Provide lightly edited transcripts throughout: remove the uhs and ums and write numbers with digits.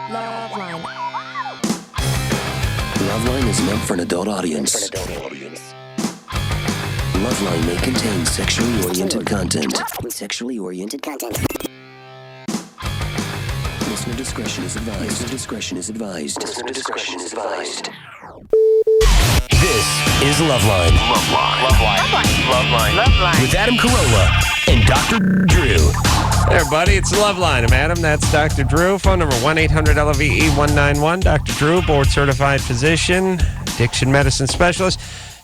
LoveLine. LoveLine is meant for an adult audience. LoveLine may contain sexually oriented content. Listener discretion is advised. This is LoveLine. LoveLine. With Adam Carolla and Dr. Drew. Hey everybody, it's LoveLine. I'm Adam. That's Dr. Drew. Phone number 1-800-LOVE-191. Dr. Drew, board-certified physician, addiction medicine specialist.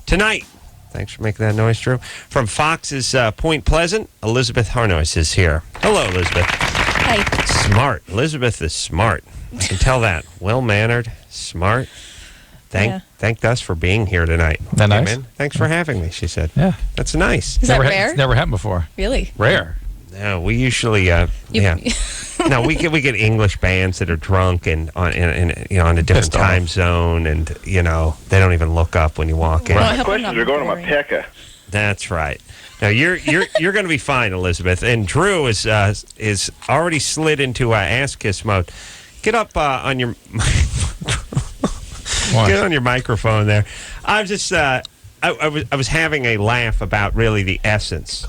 Tonight, thanks for making that noise, Drew, from Fox's Point Pleasant, Elisabeth Harnois is here. Hello, Elizabeth. Hi. Smart. Elizabeth is smart. I can tell that. Well-mannered, smart. Thanked us for being here tonight. That nice? Amen. Thanks for having me, she said. Yeah. That's nice. Is that rare? It's never happened before. Really? Rare. No, we usually, No, we get English bands that are drunk and on a different time zone, and they don't even look up when you walk in. Well, Questions are going to my pecker. That's right. Now you're going to be fine, Elizabeth. And Drew is already slid into ass kiss mode. Get up on your get on your microphone there. I was just. I was having a laugh about really the essence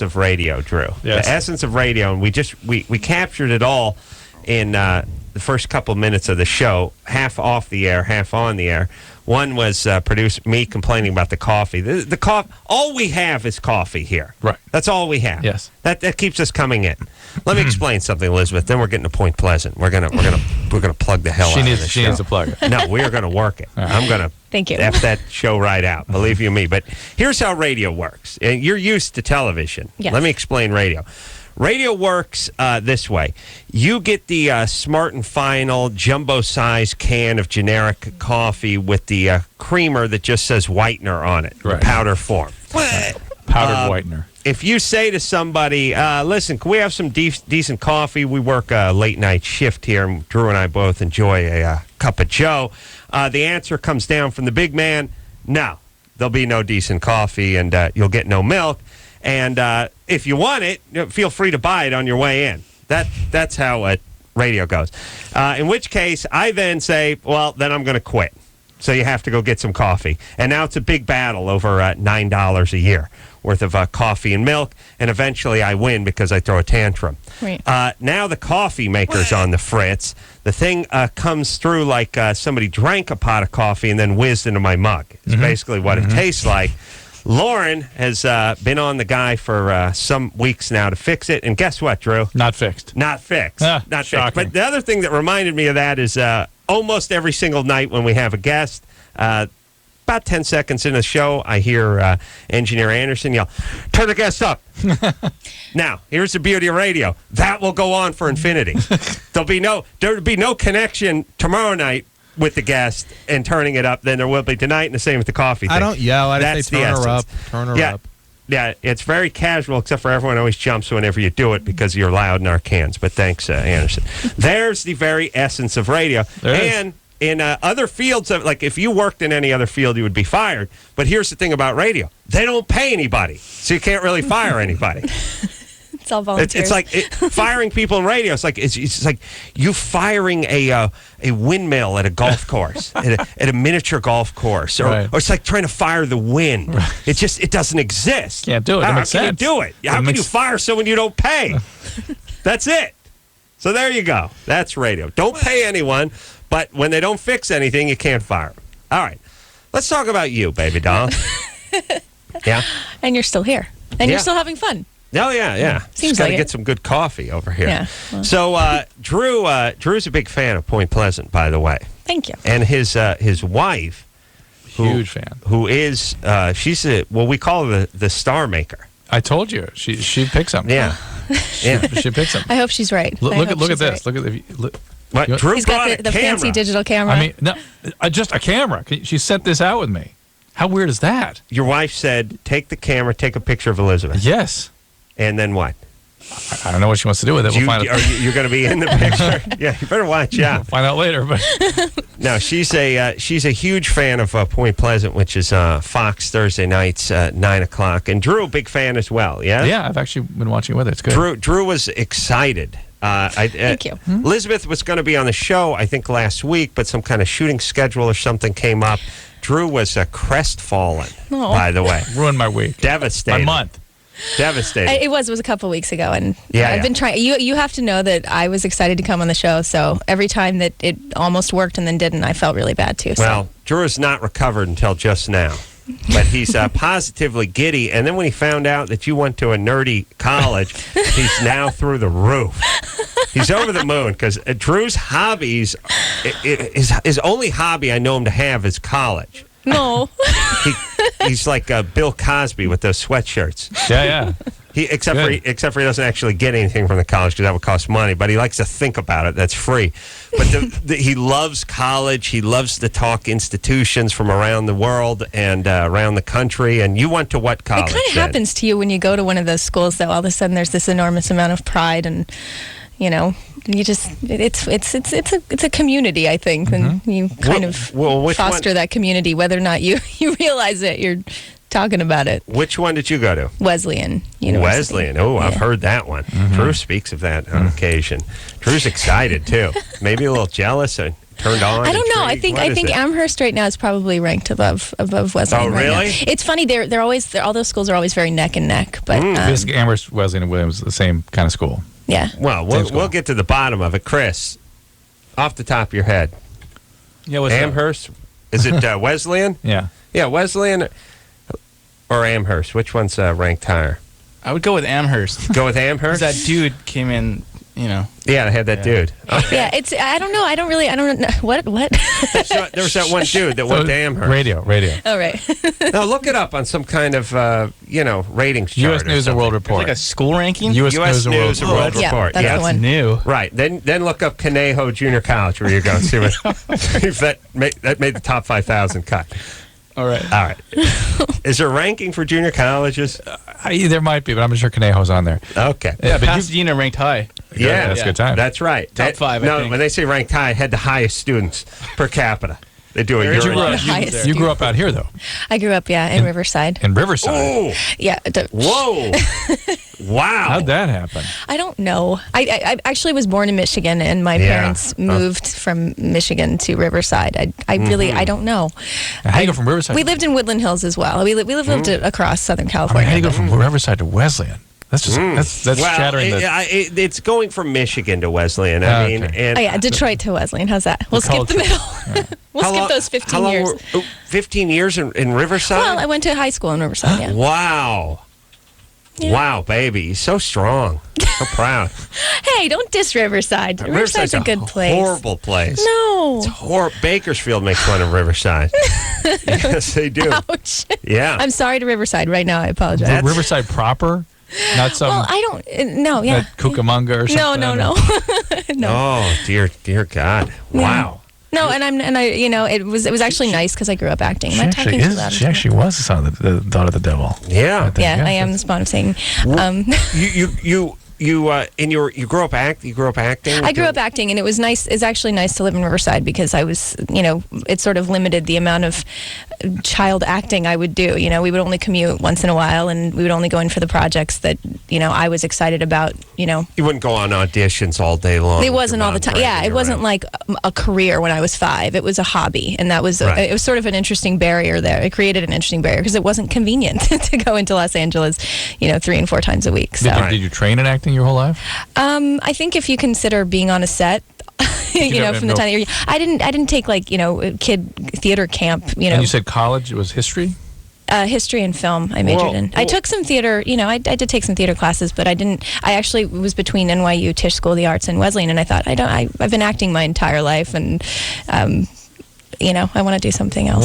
of radio, Drew. Yes. The essence of radio, and we captured it all in the first couple minutes of the show, half off the air, half on the air. One was me complaining about the coffee. The coffee. All we have is coffee here. Right. That's all we have. Yes. That keeps us coming in. Let me explain something, Elizabeth. Then we're getting to Point Pleasant. We're gonna plug the hell out of this show. She needs to plug it. No, we are gonna work it. Right. I'm gonna. Thank you. F that show right out. Believe you me. But here's how radio works. And you're used to television. Yes. Let me explain radio. Radio works this way. You get the Smart and Final jumbo-sized can of generic coffee with the creamer that just says whitener on it, Right. powder form. Powdered whitener. If you say to somebody, listen, can we have some decent coffee? We work a late-night shift here, and Drew and I both enjoy a cup of joe. The answer comes down from the big man, no, there'll be no decent coffee, and you'll get no milk. And if you want it, feel free to buy it on your way in. That's how radio goes. In which case, I then say, well, then I'm going to quit. So you have to go get some coffee. And now it's a big battle over $9 a year worth of coffee and milk. And eventually I win because I throw a tantrum. Right. Now the coffee maker's on the fritz. The thing comes through like somebody drank a pot of coffee and then whizzed into my mug. It's basically what it tastes like. Lauren has been on the guy for some weeks now to fix it. And guess what, Drew? Not fixed. Not fixed. Not shocking. fixed. But the other thing that reminded me of that is almost every single night when we have a guest, about 10 seconds in the show, I hear Engineer Anderson yell, turn the guest up. Now, here's the beauty of radio. That will go on for infinity. There'll be no connection tomorrow night with the guest and turning it up than there will be tonight, and the same with the coffee thing. I don't yell. I That's just say turn her up. Turn her up. Yeah, it's very casual, except for everyone always jumps whenever you do it because you're loud in our cans. But thanks, Anderson. There's the very essence of radio. And in other fields, like if you worked in any other field, you would be fired. But here's the thing about radio. They don't pay anybody, so you can't really fire anybody. It's all volunteers. It's like firing people in radio. It's like you firing a windmill at a golf course, at a miniature golf course, or it's like trying to fire the wind. Right. It doesn't exist. Can't do it. How can you do it? How can you fire someone you don't pay? That's it. So there you go. That's radio. Don't pay anyone, but when they don't fix anything, you can't fire them. All right. Let's talk about you, baby doll. Yeah. And you're still here. And you're still having fun. Oh, yeah. Seems Just got to like get it. some good coffee over here. Yeah, well. So, Drew's a big fan of Point Pleasant, by the way. Thank you. And his wife, Huge fan. who is, we call her the star maker. I told you. She picks them. Yeah. She picks them. I hope she's right. Look at this. Right. Look at look. What? Drew He's brought got the a camera. fancy digital camera. I mean, no, just a camera. She sent this out with me. How weird is that? Your wife said, take the camera, take a picture of Elizabeth. Yes. And then what? I don't know what she wants to do with it. We'll find out. You're going to be in the picture? Yeah, you better watch out. We'll find out later. But No, she's a huge fan of Point Pleasant, which is Fox Thursday nights, 9 o'clock. And Drew, a big fan as well, yeah? yeah, I've actually been watching it with her. It's good. Drew was excited Thank you. Elisabeth was going to be on the show, I think, last week, but some kind of shooting schedule or something came up. Drew was crestfallen, by the way. Ruined my week. Devastated. My month. Devastated. It was a couple weeks ago, and Yeah, I've been trying. You have to know that I was excited to come on the show, so every time that it almost worked and then didn't, I felt really bad too. Well, Drew is not recovered until just now. But he's positively giddy. And then when he found out that you went to a nerdy college, he's now through the roof. He's over the moon because Drew's hobbies, his only hobby I know him to have is college. No. He's like Bill Cosby with those sweatshirts. Yeah. Except for he doesn't actually get anything from the college because that would cost money. But he likes to think about it. That's free. But he loves college. He loves to talk institutions from around the world and around the country. And you went to what college? It kind of happens to you when you go to one of those schools that all of a sudden there's this enormous amount of pride and, you know, you just it's a community, I think, and you kind of foster that community, whether or not you realize it. You're talking about it. Which one did you go to? Wesleyan University. Wesleyan. Oh, yeah. I've heard that one. Drew speaks of that on occasion. Drew's excited too. Maybe a little jealous and turned on. I don't know. I intrigued. think Amherst right now is probably ranked above Wesleyan. Oh, right really? now. It's funny. They're always all those schools are always very neck and neck. But Amherst, Wesleyan, and Williams are the same kind of school. yeah. Well, we'll get to the bottom of it. Chris, off the top of your head, Yeah, what's up? Amherst? Is it Wesleyan? Yeah. Yeah, Wesleyan or Amherst? Which one's ranked higher? I would go with Amherst. Go with 'Cause Amherst? that dude came in, you know. Yeah, I had that dude. Okay. Yeah, it's. I don't know. I don't know. What? So there was that one dude that went to Amherst. Radio. All right. Now look it up on some kind of ratings chart. U.S. News and World There's Report. like a school ranking. U.S. U.S. News and World Yeah, Report. that's the one. New. Right. Then look up Conejo Junior College where you go. See what if that made the top 5,000 cut. All right. All right. Is there a ranking for junior colleges? There might be, but I'm not sure Conejo's on there. Okay. Yeah, but Pasadena ranked high. Yeah, that's a good time. That's right. Top five, I No, think. when they say ranked high, it had the highest students per capita. They do a Where did you yearly. grow up? Highest. You grew up out here, though, I grew up, in Riverside. in Riverside. Oh, Yeah. whoa. Wow. How'd that happen? I don't know. I actually was born in Michigan, and my parents moved from Michigan to Riverside. I really I don't know. How do you go from Riverside? We lived in Woodland Hills as well. We lived across Southern I mean, California. how do you go from Riverside to Wesleyan? That's just that's Well, shattering the. it's going from Michigan to Wesleyan. I mean, Okay. and Oh yeah, Detroit to Wesleyan. How's that? We'll skip the middle. We'll how skip long- those how 15 long years. 15 years in Riverside? Well, I went to high school in Riverside. Yeah. Wow. Yeah. Wow, baby. You're so strong. So proud. Hey, don't diss Riverside. Riverside's a good place. Horrible place. No. Bakersfield makes fun of Riverside. Yes, they do. Ouch. Yeah. I'm sorry to Riverside right now. I apologize. That's- Riverside proper, not some Well, I don't. No. Yeah. Cucamonga or something. No. No. Oh, dear God. Wow. No, and I, it was actually nice because I grew up acting. Am I She talking too loud? actually was the son of the daughter of the devil. Yeah. Yeah, I am the spawn of Satan. You grew up acting? I grew up acting, and it was nice. It's actually nice to live in Riverside because I was, it sort of limited the amount of child acting I would do. We would only commute once in a while, and we would only go in for the projects that, I was excited about, You wouldn't go on auditions all day long. It wasn't all the time. Yeah, it wasn't like a career when I was 5. It was a hobby, and that was Right. it was sort of an interesting barrier there. It created an interesting barrier because it wasn't convenient to go into Los Angeles, 3 and 4 times a week. So, Did you train in acting your whole life? I think if you consider being on a set. From the time that you're, I didn't take kid theater camp. And you said college was history. History and film. I majored in. I took some theater. I did take some theater classes, but I didn't. I actually was between NYU, Tisch School of the Arts, and Wesleyan, and I thought I've been acting my entire life, and I want to do something else.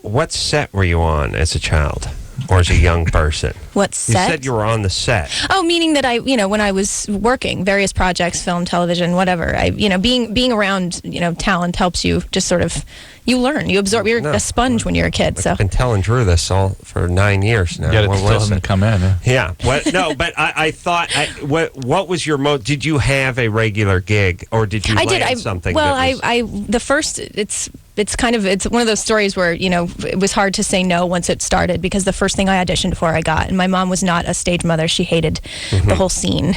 What set were you on as a child or as a young person? What set? You said you were on the set. Oh, meaning that when I was working various projects, film, television, whatever. Being around talent helps you just sort of you learn, you absorb. You're a sponge when you're a kid. So I've been telling Drew this all for 9 years now. Yeah, it Well, still listen. hasn't come in. Huh? Yeah. No, but I thought, what was your did you have a regular gig or did you land something? Well, that was, the first, it's one of those stories where, it was hard to say no once it started, because the first thing I auditioned for I got, and my mom was not a stage mother. She hated the whole scene,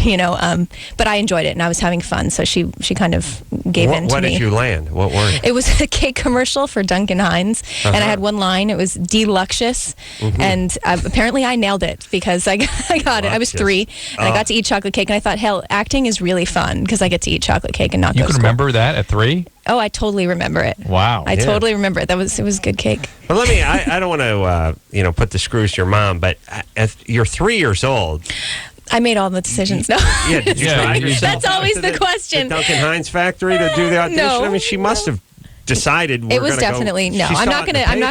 but I enjoyed it and I was having fun, so she kind of gave in to me. What did you land? What word? It was a cake commercial for Duncan Hines, and I had one line. It was deluxious, and apparently I nailed it, because I got it. I was 3, and I got to eat chocolate cake, and I thought, hell, acting is really fun because I get to eat chocolate cake and not go to You can school. remember that at 3? Oh, I totally remember it. Wow. I totally remember it. It was good cake. But I don't want to, put the screws to your mom, but you're 3 years old. I made all the decisions. No. Yeah, did you try yourself? That's always to the question. The Duncan Hines factory to do the audition? No. I mean, she must have decided It was definitely no. I'm not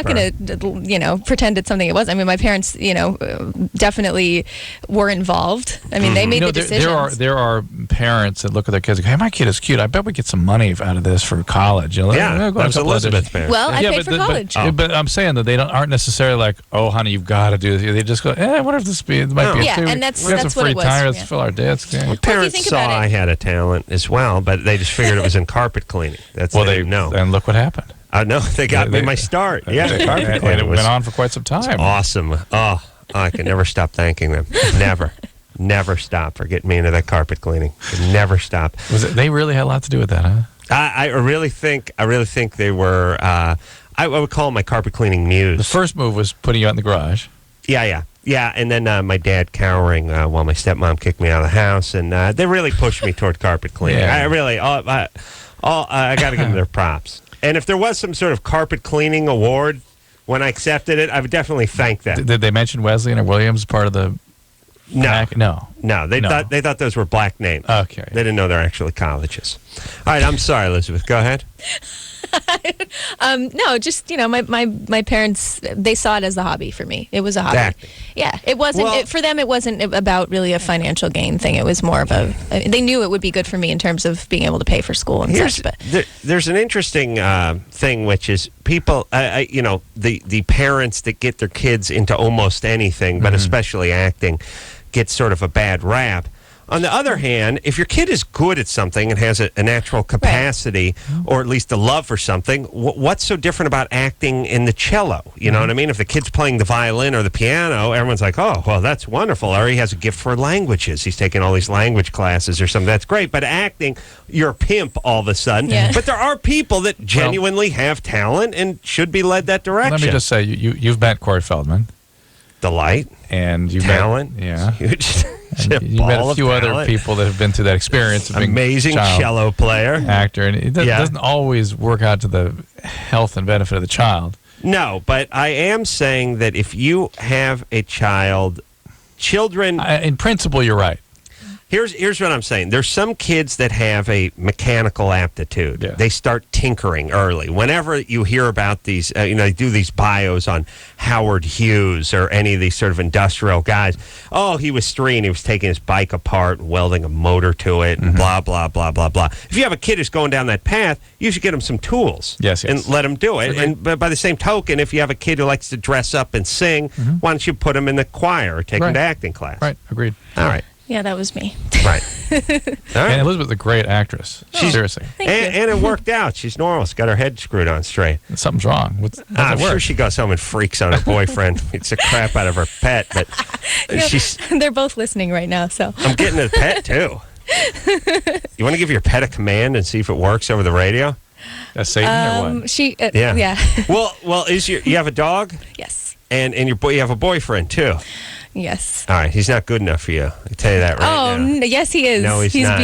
gonna pretend it's something it was. I mean, my parents definitely were involved. I mean, they made the decisions. There are parents that look at their kids and go, hey, my kid is cute. I bet we get some money out of this for college. Yeah, that's Elizabeth's parents. Well, I paid for college. But I'm saying that they aren't necessarily like, oh, honey, you've got to do this. They just go, I wonder if this might be a and that's we got some what free it was. time. Let's fill our desks. Yeah. My parents saw I had a talent as well, but they just figured it was in carpet cleaning. That's well, they didn't know. And look what happened. I know they got me my start. Yeah, carpet and cleaning it went on for quite some time. Awesome. Oh, I can never stop thanking them. Never stop for getting me into that carpet cleaning. Could never stop. They really had a lot to do with that, huh? I really think they were. I would call them my carpet cleaning muse. The first move was putting you out in the garage. Yeah. And then my dad cowering while my stepmom kicked me out of the house, and they really pushed me toward carpet cleaning. Yeah. I really, I got to give them their props. And if there was some sort of carpet cleaning award when I accepted it, I would definitely thank them. Did they mention Wesleyan or Williams part of the? No. No. They thought those were black names. Okay. They didn't know they're actually colleges. All right, I'm sorry, Elizabeth. Go ahead. No, just my parents, they saw it as a hobby for me. It was a hobby. Acting. Yeah, it wasn't for them. It wasn't about really a financial gain thing. It was more of they knew it would be good for me in terms of being able to pay for school and such. But there's an interesting thing, which is people, the parents that get their kids into almost anything, but especially acting, get sort of a bad rap. On the other hand, if your kid is good at something and has a natural capacity, or at least a love for something, what's so different about acting in the cello? You know what I mean? If the kid's playing the violin or the piano, everyone's like, oh, well, that's wonderful. Or he has a gift for languages. He's taking all these language classes or something. That's great. But acting, you're a pimp all of a sudden. Yeah. But there are people that genuinely have talent and should be led that direction. Let me just say, you've met Corey Feldman. Delight. And you've talent. Yeah. Huge. You met a few other people that have been through that experience of being amazing cello player, actor, and it doesn't always work out to the health and benefit of the child. No, but I am saying that if you have a child, children... in principle, you're right. Here's what I'm saying. There's some kids that have a mechanical aptitude. Yeah. They start tinkering early. Whenever you hear about these, they do these bios on Howard Hughes or any of these sort of industrial guys. Oh, he was 3 and he was taking his bike apart and welding a motor to it and blah, blah, blah, blah, blah. If you have a kid who's going down that path, you should get him some tools and let him do it. Okay. And by the same token, if you have a kid who likes to dress up and sing, why don't you put him in the choir or take him to acting class? Right, agreed. All right. yeah, that was me. Right. All right. And Elizabeth's a great actress. Seriously. And it worked out. She's normal. She's got her head screwed on straight. Something's wrong. I'm sure she goes home and freaks on her boyfriend. It's a crap out of her pet, but they're both listening right now, so. I'm getting to the pet, too. You want to give your pet a command and see if it works over the radio? That's Satan or what? Yeah. Well, you have a dog? Yes. And you have a boyfriend, too. Yes. All right, he's not good enough for you. I tell you that right now. Yes, he is. No, he's not.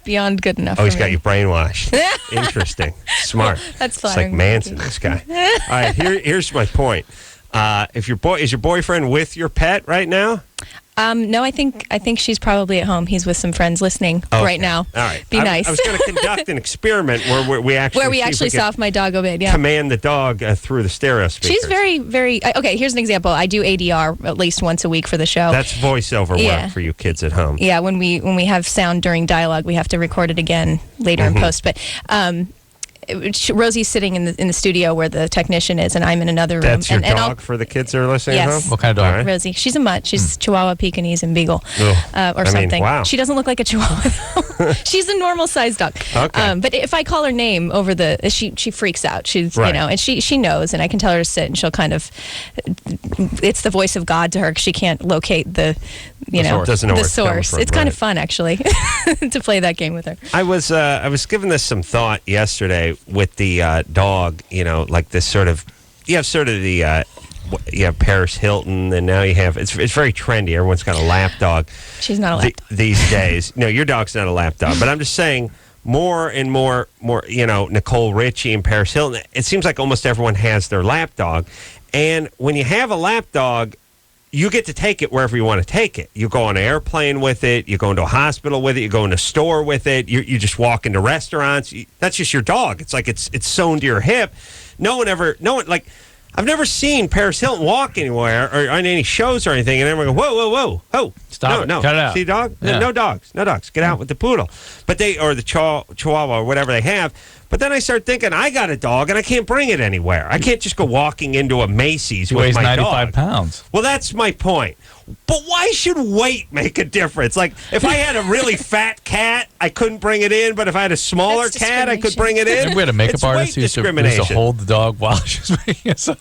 beyond good enough. Oh, he's got you brainwashed. Interesting. Smart. That's It's flattering. like Manson, this guy. All right, here's my point. Is your boyfriend with your pet right now? No, I think she's probably at home. He's with some friends listening right now. All right. Be nice. I was going to conduct an experiment where we actually saw if my dog obeyed. Yeah. Command the dog through the stereo speakers. She's very, very okay. Here's an example. I do ADR at least once a week for the show. That's voiceover work for you kids at home. Yeah, when we have sound during dialogue, we have to record it again later in post. But Rosie's sitting in the studio where the technician is, and I'm in another room. That's your and dog for the kids that are listening at Yes. home? What kind of dog? All right. Rosie. She's a mutt. She's Chihuahua, Pekingese, and Beagle, or something. wow. She doesn't look like a Chihuahua. She's a normal sized dog. Okay. But if I call her name over she freaks out. She's Right. and she knows, and I can tell her to sit, and she'll kind of. It's the voice of God to her because she can't locate the source. Doesn't know the where it's coming source. from, It's kind of right. fun actually to play that game with her. I was giving this some thought yesterday with the dog. Like this sort of, you have sort of the you have Paris Hilton, and now you have it's very trendy. Everyone's got a lap dog. She's not a lap dog. These days. No, your dog's not a lap dog, but I'm just saying. More and more, Nicole Richie and Paris Hilton. It seems like almost everyone has their lap dog, and when you have a lap dog, you get to take it wherever you want to take it. You go on an airplane with it. You go into a hospital with it. You go into a store with it. You just walk into restaurants. That's just your dog. It's like it's sewn to your hip. I've never seen Paris Hilton walk anywhere or on any shows or anything, and everyone go, whoa, Stop it. no, Cut it out. See, dog? Yeah. No dogs. Get out with the poodle. But or the Chihuahua or whatever they have. But then I start thinking, I got a dog and I can't bring it anywhere. I can't just go walking into a Macy's He with weighs my 95 dog. pounds. Well, that's my point. But why should weight make a difference? Like, if I had a really fat cat, I couldn't bring it in. But if I had a smaller That's cat, I could bring it in. And we had a makeup It's artist weight who used to discrimination. hold the dog while she was making us up.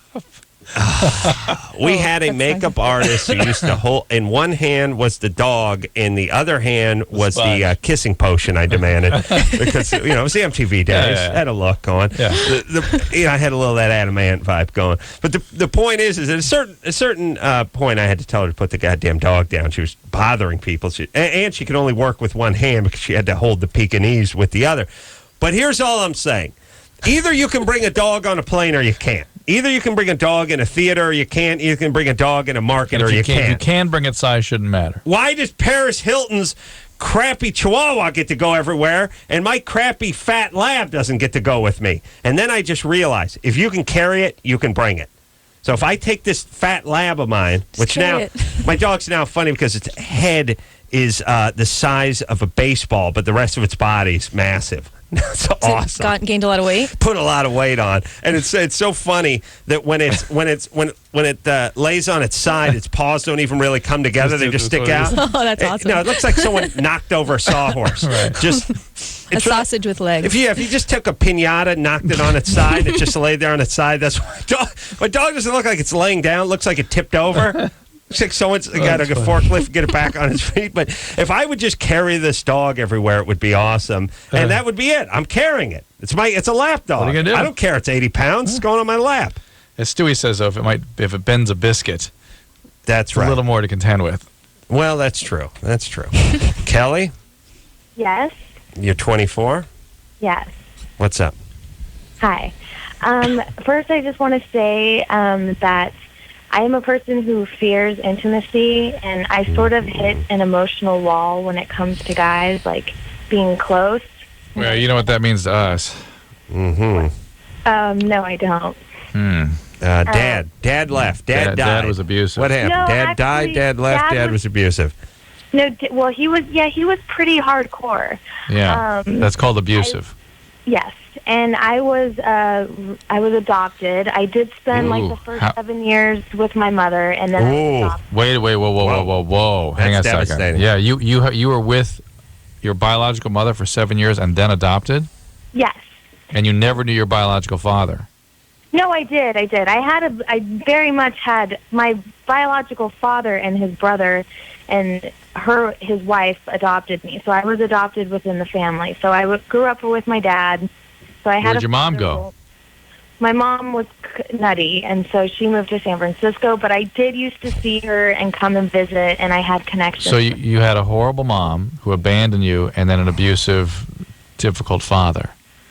We had a that's makeup artist who used to hold. In one hand was the dog, in the other hand was the sponge. kissing potion I demanded because it was the MTV days. Yeah. Had a look going. Yeah. I had a little of that Adamant vibe going. But the point is at a certain point, I had to tell her to put the goddamn dog down. She was bothering people, and she could only work with one hand because she had to hold the Pekingese with the other. But here's all I'm saying: either you can bring a dog on a plane or you can't. Either you can bring a dog in a theater or you can't. You can bring a dog in a market or you can't. You can bring it, size shouldn't matter. Why does Paris Hilton's crappy Chihuahua get to go everywhere and my crappy fat lab doesn't get to go with me? And then I just realized, if you can carry it, you can bring it. So if I take this fat lab of mine, which now, carry it. my dog's now funny because its head is the size of a baseball, but the rest of its body's massive. It's awesome. Gained a lot of weight. Put a lot of weight on, and it's so funny that when it lays on its side, its paws don't even really come together; they just stick out. Oh, that's awesome. No, it looks like someone knocked over a sawhorse. Right. Just A sausage with legs. If you just took a pinata, knocked it on its side, it just laid there on its side. That's why my dog doesn't look like it's laying down. It looks like it tipped over. Looks like someone's got a forklift, get it back on its feet. But if I would just carry this dog everywhere, it would be awesome. And that would be it. I'm carrying it. It's a lap dog. What are you gonna do? I don't care. It's 80 pounds. It's going on my lap. As Stewie says, though, if it bends a biscuit, That's it's right. a little more to contend with. Well, that's true. That's true. Kelly, Yes. you're 24. Yes. What's up? Hi. First, I just want to say that I am a person who fears intimacy, and I sort of hit an emotional wall when it comes to guys, like being close. Well, you know what that means to us. Mm-hmm. No, I don't. Dad left. Dad died. Dad was abusive. What happened? No, Dad died. actually, Dad left. Dad was abusive. No, well, he was pretty hardcore. Yeah, that's called abusive. Yes, and I was adopted. I did spend like the first 7 years with my mother, and then I was adopted. Wait, whoa. Hang on a That's second. devastating. Yeah, you were with your biological mother for 7 years and then adopted? Yes. And you never knew your biological father? No, I did. I very much had my biological father and his brother and his wife adopted me. So I was adopted within the family. So I grew up with my dad. So I had Where'd your mom go? My mom was nutty, and so she moved to San Francisco. But I did used to see her and come and visit, and I had connections. So you had a horrible mom who abandoned you and then an abusive, difficult father.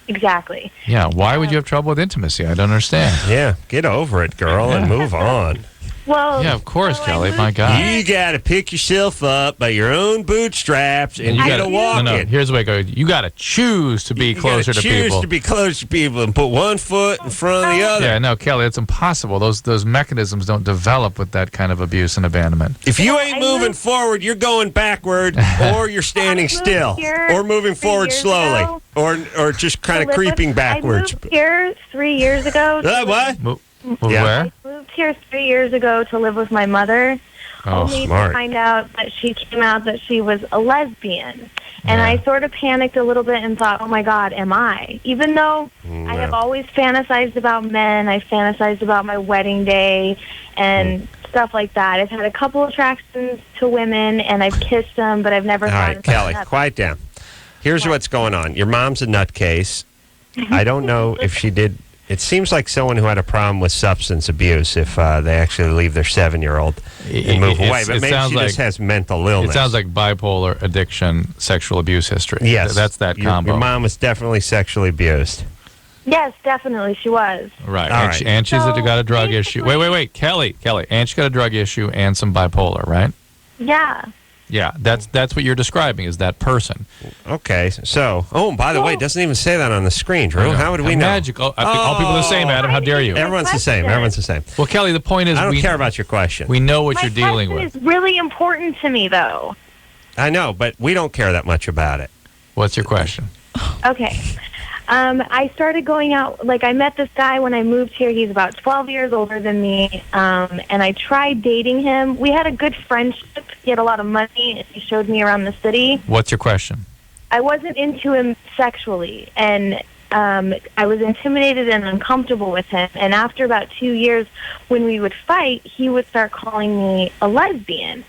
Exactly. Yeah, why would you have trouble with intimacy? I don't understand. Yeah, get over it, girl, and move on. Well, Yeah, of course, so I Kelly. moved My God. here. You got to pick yourself up by your own bootstraps, and you got to walk No, it. here's the way it goes. You got to choose to be You closer gotta to choose people. to be closer to people and put one foot in front of the other. Yeah, no, Kelly, it's impossible. Those mechanisms don't develop with that kind of abuse and abandonment. If you ain't I moving moved- forward, you're going backward, or you're standing I moved still, here or moving 3 forward years slowly, ago. or just kind of To live with- creeping backwards. I moved here 3 years ago. What? Move Yeah. where? I moved here 3 years ago to live with my mother. Oh, only smart. to find out that she came out that she was a lesbian. And Yeah. I sort of panicked a little bit and thought, oh my God, am I? Even though I have always fantasized about men, I fantasized about my wedding day and stuff like that. I've had a couple attractions to women and I've kissed them, but I've never All right, fantasized Kelly, about- quiet down. Here's what's going on. Your mom's a nutcase. I don't know if she did. It seems like someone who had a problem with substance abuse if they actually leave their 7-year-old and move away. But It maybe sounds she just has mental illness. It sounds like bipolar, addiction, sexual abuse history. Yes. That's that Your- combo. Your mom was definitely sexually abused. Yes, definitely, she was. Right. All And, right. and she's So, got a drug issue. Wait. Kelly. And she's got a drug issue and some bipolar, right? Yeah. Yeah. That's what you're describing is that person. Okay, so, and by the way, it doesn't even say that on the screen, Drew. How would we know? Magical. All people are the same, Adam. How dare you? Everyone's the same. Everyone's the same. Well, Kelly, the point is I don't care about your question. we know what My you're dealing question with. is really important to me, though. I know, but we don't care that much about it. What's your question? Okay. I started going out, like I met this guy when I moved here. He's about 12 years older than me, and I tried dating him. We had a good friendship. He had a lot of money, and he showed me around the city. What's your question? I wasn't into him sexually, and I was intimidated and uncomfortable with him. And after about 2 years, when we would fight, he would start calling me a lesbian.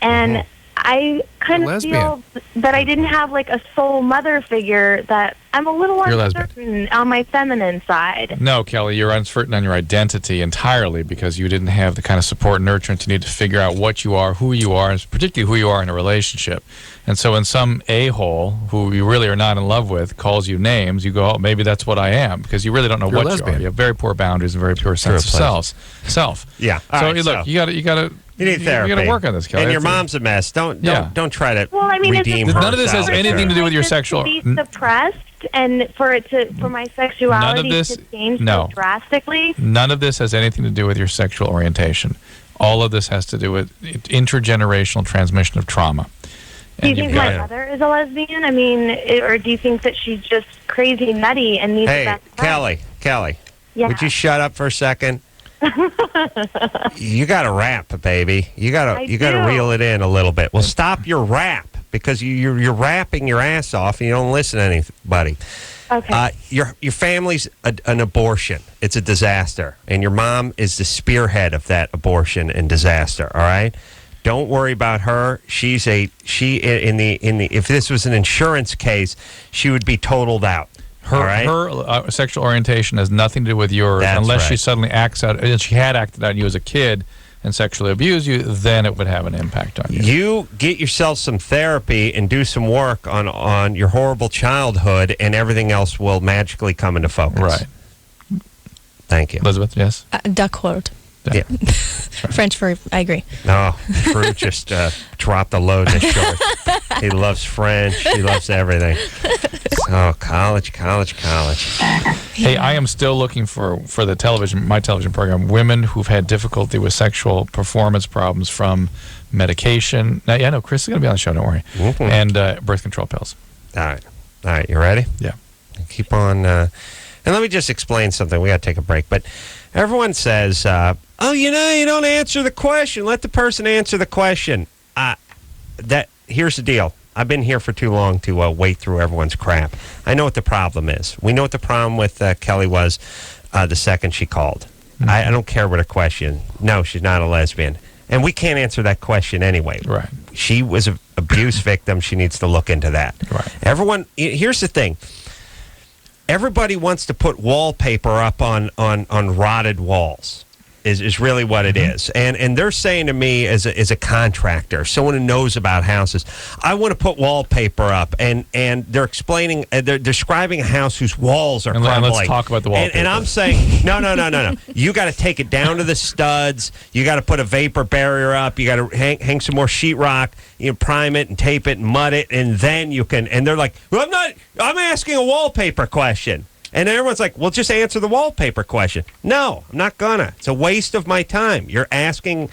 And I kind of feel that I didn't have like a soul mother figure, that I'm a little You're uncertain on my feminine side. No, Kelly, you're uncertain on your identity entirely because you didn't have the kind of support and nurturance you need to figure out what you are, who you are, and particularly who you are in a relationship. And so when some a-hole who you really are not in love with calls you names, you go, oh, maybe that's what I am, because you really don't know You're a what you lesbian. are. You have very poor boundaries and very poor sense of self. Yeah. All So right, look, so- you gotta You need therapy. You got to work on this, Kelly. And your That's- mom's a mess. Don't try to Well, I mean, redeem it's her. None of this has salvation. anything to do with your Just sexual. to be suppressed and for my sexuality this- to change no. so drastically. None of this has anything to do with your sexual orientation. All of this has to do with intergenerational transmission of trauma. Do you And think you've my got- mother is a lesbian? I mean, or do you think that she's just crazy nutty and needs a Hey, best friend? Kelly, Yeah. would you shut up for a second? You got to rap, baby. You got I to do. reel it in a little bit. Well, stop your rap because you're rapping your ass off and you don't listen to anybody. Okay. Your family's an abortion. It's a disaster, and your mom is the spearhead of that abortion and disaster. All right. Don't worry about her. She in the if this was an insurance case, she would be totaled out. All right? Her sexual orientation has nothing to do with yours. That's Unless she right. suddenly acts out, and she had acted out on you as a kid and sexually abused you, then it would have an impact on you. You get yourself some therapy and do some work on your horrible childhood, and everything else will magically come into focus. Right. Thank you. Elizabeth, yes? D'accord. Yeah. French for I agree. No, Drew just dropped the load in his short. He loves French. He loves everything. Oh, college. Hey, I am still looking for my television program, women who've had difficulty with sexual performance problems from medication. Now, no, Chris is going to be on the show, don't worry. Mhm. And birth control pills. All right. You ready? Yeah. Keep on. And let me just explain something. We got to take a break. But everyone says, you don't answer the question. Let the person answer the question. Here's the deal. I've been here for too long to wait through everyone's crap. I know what the problem is. We know what the problem with Kelly was the second she called. Mm-hmm. I don't care what her question. No, she's not a lesbian. And we can't answer that question anyway. Right. She was an abuse victim. She needs to look into that. Right. Here's the thing. Everybody wants to put wallpaper up on rotted walls. is really what it is. And they're saying to me as a contractor, someone who knows about houses, I want to put wallpaper up, and they're explaining, they're describing a house whose walls are crumbling. Let's talk about the wallpaper. And I'm saying, no. You got to take it down to the studs. You got to put a vapor barrier up. You got to hang some more sheetrock. You know, prime it and tape it and mud it, and then you can. And they're like, well, I'm asking a wallpaper question. And everyone's like, well, just answer the wallpaper question. No, I'm not gonna. It's a waste of my time. You're asking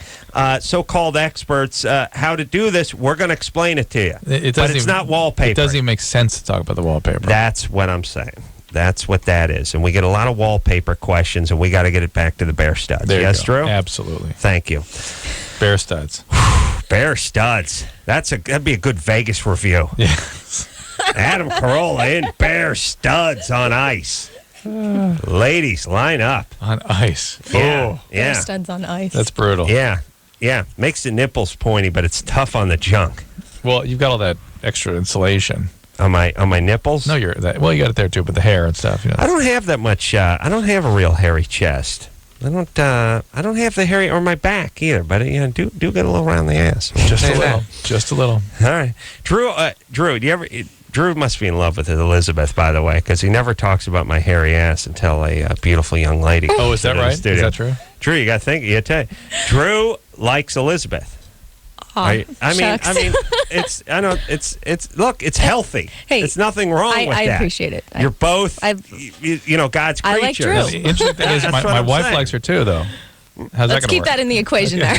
so-called experts how to do this. We're going to explain it to you. But it's not wallpaper. It doesn't even make sense to talk about the wallpaper. That's what I'm saying. That's what that is. And we get a lot of wallpaper questions, and we got to get it back to the bear studs. There yes, you go. Drew? Absolutely. Thank you. Bear studs. Bear studs. That'd be a good Vegas review. Yeah. Adam Carolla in bear studs on ice. Ladies, line up. On ice. Yeah. Oh, Bear studs on ice. that's brutal. Yeah. Makes the nipples pointy, but it's tough on the junk. Well, you've got all that extra insulation. On my nipples? No, you got it there too, but the hair and stuff. You know. I don't have that much. I don't have a real hairy chest. I don't have the hairy or my back either. But do get a little around the ass. Just a little. Just a little. All right, Drew. Do you ever? Drew must be in love with Elisabeth, by the way, because he never talks about my hairy ass until a beautiful young lady. Oh, is that right? Is that true? Drew, you got to think. You tell you. Drew likes Elisabeth. I mean, it's look, it's healthy. Hey, it's nothing wrong with that. I appreciate it. You're both, God's creatures. I like Drew. The interesting thing is my wife likes her too, though. How's Let's that keep work? that in the equation there.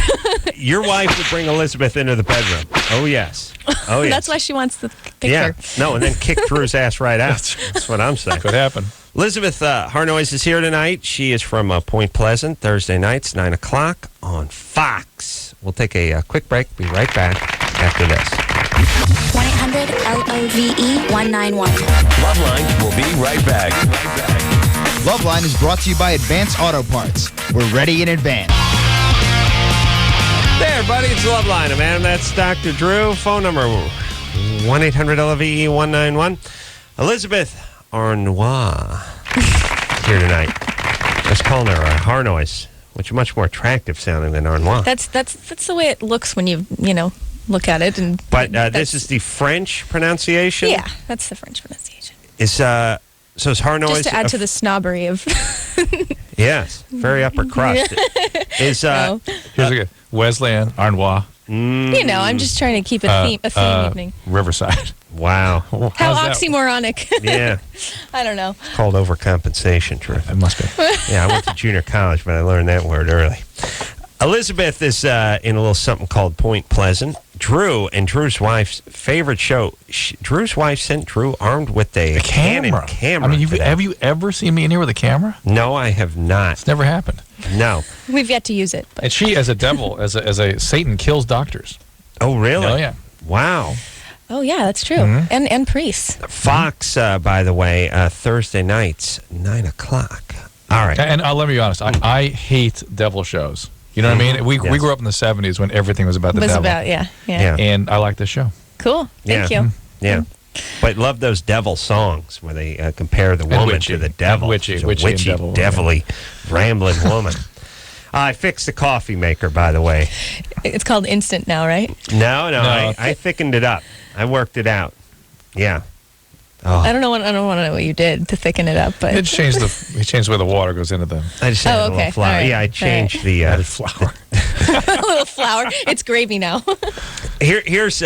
Your wife would bring Elisabeth into the bedroom. Oh, yes. Oh, yes. That's why she wants the picture. Yeah. No, and then kick Drew's ass right out. That's what I'm saying. Could happen. Elisabeth Harnois is here tonight. She is from Point Pleasant, Thursday nights, 9 o'clock on Fox. We'll take a quick break. Be right back after this. 1-800-LOVE-191. LoveLine will be right back. LoveLine is brought to you by Advance Auto Parts. We're ready in advance. Hey, everybody, it's LoveLine, man. That's Dr. Drew. Phone number 1-800-LOVE-191. Elisabeth Harnois here tonight. I was calling her Harnois, which is much more attractive sounding than Harnois. That's the way it looks when you look at it. But this is the French pronunciation? Yeah, that's the French pronunciation. So is Harnois... Just to add to the snobbery of... Yes, very upper crust. Here's a good Wesleyan, Arnois. I'm just trying to keep a theme evening. Riverside. Wow. How oxymoronic. Yeah. I don't know. It's called overcompensation, Drew. It must be. Yeah, I went to junior college, but I learned that word early. Elisabeth is in a little something called Point Pleasant. Drew and Drew's wife's favorite show. Drew's wife sent Drew armed with a Canon camera. I mean, have you ever seen me in here with a camera? No, I have not. It's never happened. No. We've yet to use it. But. And she, as a devil, as a Satan, kills doctors. Oh, really? Oh, yeah. Wow. Oh, yeah, that's true. Mm-hmm. And priests. Fox, by the way, Thursday nights, 9 o'clock. All right. And let me be honest, I hate devil shows. You know what I mean? We grew up in the 70s when everything was about the devil. Yeah. And I like this show. Cool. Thank you. Yeah. But love those devil songs where they compare the woman to the devil. Witchy, witchy, devilly, rambling woman. I fixed the coffee maker, by the way. It's called Instant now, right? No. I thickened it up. I worked it out. Yeah. Oh. I don't want to know what you did to thicken it up, but It changed the way the water goes into them. I just added a little flour. Right. Yeah, I changed the Added flour. a little flour. It's gravy now. Here's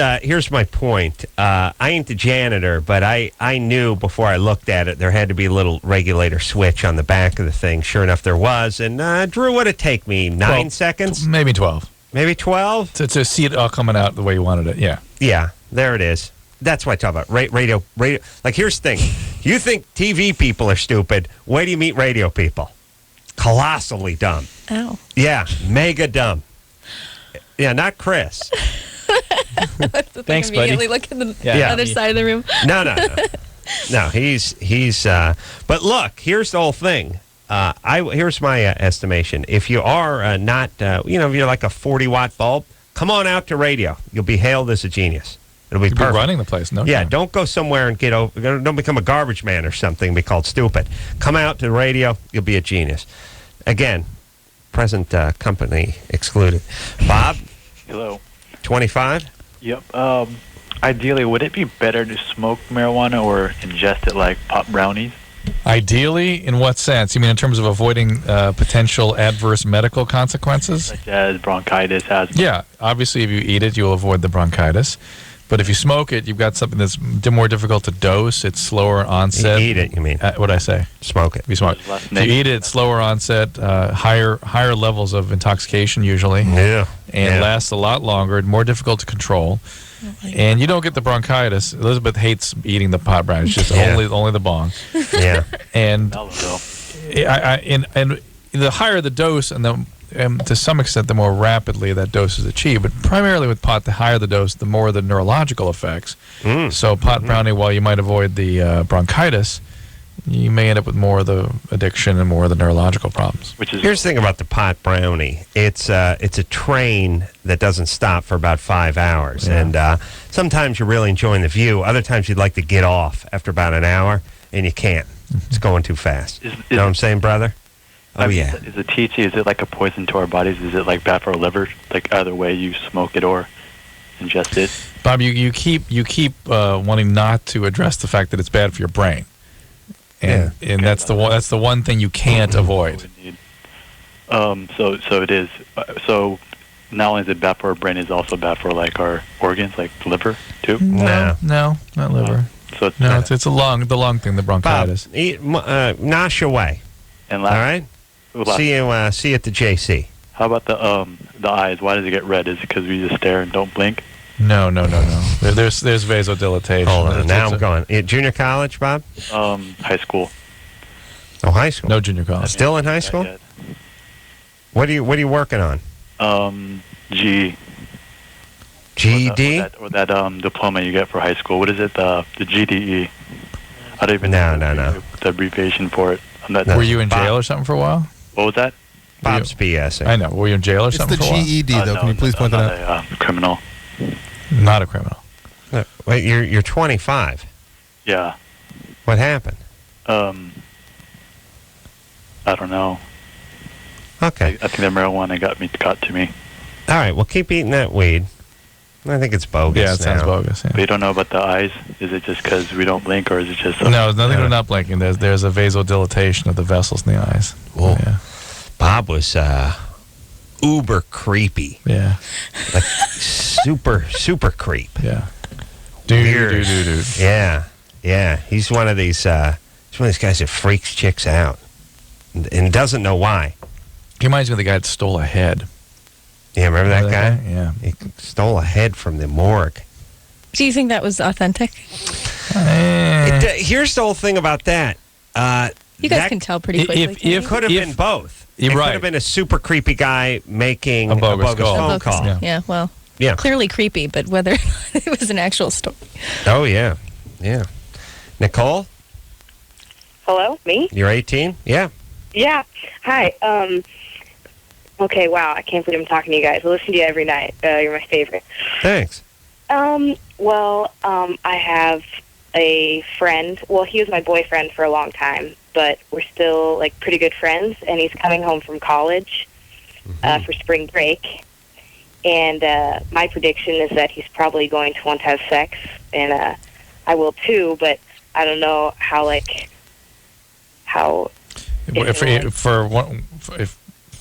my point. I ain't the janitor, but I knew before I looked at it there had to be a little regulator switch on the back of the thing. Sure enough, there was. And Drew, would it take me 9 seconds? Maybe 12. Maybe 12? To see it all coming out the way you wanted it, yeah. Yeah, there it is. That's what I talk about. Radio. Like, here's the thing. You think TV people are stupid. Wait till you meet radio people. Colossally dumb. Oh. Yeah, mega dumb. Yeah, not Chris. Thanks, buddy. Immediately look at the Yeah. other side of the room. No. No, he's but look, here's the whole thing. Here's my estimation. If you are not, if you're like a 40-watt bulb, come on out to radio. You'll be hailed as a genius. It'll be You'll perfect. be running the place, no? Yeah, doubt. don't go somewhere and don't become a garbage man or something and be called stupid. Come out to the radio, you'll be a genius. Again, present company excluded. Bob? Hello. 25? Yep. Ideally, would it be better to smoke marijuana or ingest it like pop brownies? Ideally, in what sense? You mean in terms of avoiding potential adverse medical consequences? Such as bronchitis, asthma? Yeah. Obviously, if you eat it, you'll avoid the bronchitis. But if you smoke it, you've got something that's more difficult to dose. It's slower onset. You eat it, you mean? What did I say? Smoke it. If you smoke. If you eat it, slower onset, higher levels of intoxication usually. Yeah. And lasts a lot longer, more difficult to control. And you don't get the bronchitis. Elizabeth hates eating the pot brownie. It's just only the bong. Yeah. And and the higher the dose, and to some extent, the more rapidly that dose is achieved. But primarily with pot, the higher the dose, the more the neurological effects. So pot brownie, while you might avoid the bronchitis, you may end up with more of the addiction and more of the neurological problems. Here's the thing about the pot brownie. It's a train that doesn't stop for about 5 hours. Yeah. And sometimes you're really enjoying the view. Other times you'd like to get off after about an hour, and you can't. It's going too fast. You know what I'm saying, brother? Oh, yeah. Is it THC? Is it like a poison to our bodies? Is it like bad for our liver? Like either way, you smoke it or ingest it? Bob, you keep wanting not to address the fact that it's bad for your brain. And that's the one thing you can't avoid. So it is. So not only is it bad for our brain, it's also bad for like our organs, like the liver too. No, not liver. So it's the lung thing, the bronchitis. Bob, nosh away. And all right. See you at the JC. How about the eyes? Why does it get red? Is it because we just stare and don't blink? No. There's vasodilatation. Hold on. Now I'm going. Junior college, Bob? High school. Oh, high school. No junior college. Still in high school? What are you working on? GED. Or that diploma you get for high school. What is it? The GDE. I don't even know the abbreviation for it. Were you in jail or something for a while? What was that? Bob's BS. I know. Were you in jail or something for a while? It's the GED, though. Can you please point that out? Criminal. Not a criminal. Wait, you're 25. Yeah. What happened? I don't know. Okay. I think the marijuana got to me. All right. Well, keep eating that weed. I think it's bogus. Yeah, it sounds bogus. Yeah. But you don't know about the eyes? Is it just because we don't blink, or is it just... No, it's nothing to not blinking. There's a vasodilatation of the vessels in the eyes. Whoa. Yeah. Bob was uber creepy. Yeah. Like super creep. Yeah. Dude. Yeah. He's one of these guys that freaks chicks out and doesn't know why. He reminds me of the guy that stole a head. Yeah, remember that guy? Yeah. He stole a head from the morgue. Do you think that was authentic? Here's the whole thing about that. You guys can tell pretty quickly. It could have been both. It could have been a super creepy guy making a bogus phone call. Yeah, well, clearly creepy, but whether it was an actual story. Oh, yeah. Nicole? Hello, me? You're 18? Yeah. Yeah. Hi. Okay, wow, I can't believe I'm talking to you guys. I listen to you every night. You're my favorite. Thanks. I have a friend. Well, he was my boyfriend for a long time, but we're still, like, pretty good friends, and he's coming home from college for spring break. And my prediction is that he's probably going to want to have sex, and I will too, but I don't know how. If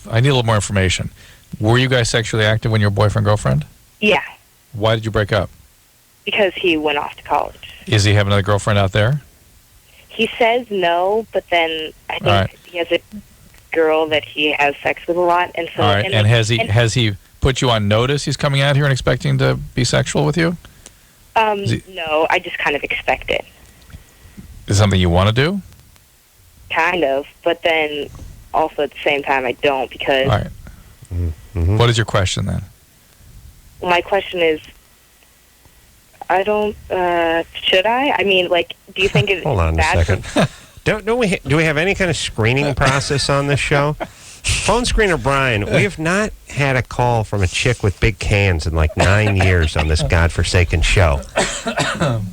I need a little more information. Were you guys sexually active when you were boyfriend, girlfriend? Yeah. Why did you break up? Because he went off to college. Is he have another girlfriend out there? He says no, but then I think he has a girl that he has sex with a lot, and so. All right. And has he put you on notice? He's coming out here and expecting to be sexual with you? No, I just kind of expect it. Is it something you want to do? Kind of, but then also at the same time I don't, because... All right. Mm-hmm. What is your question then? My question is, I don't... should I? I mean, like, do you think it's Hold on a second. Do we have any kind of screening process on this show? Phone screener Brian, we have not had a call from a chick with big cans in like 9 years on this godforsaken show.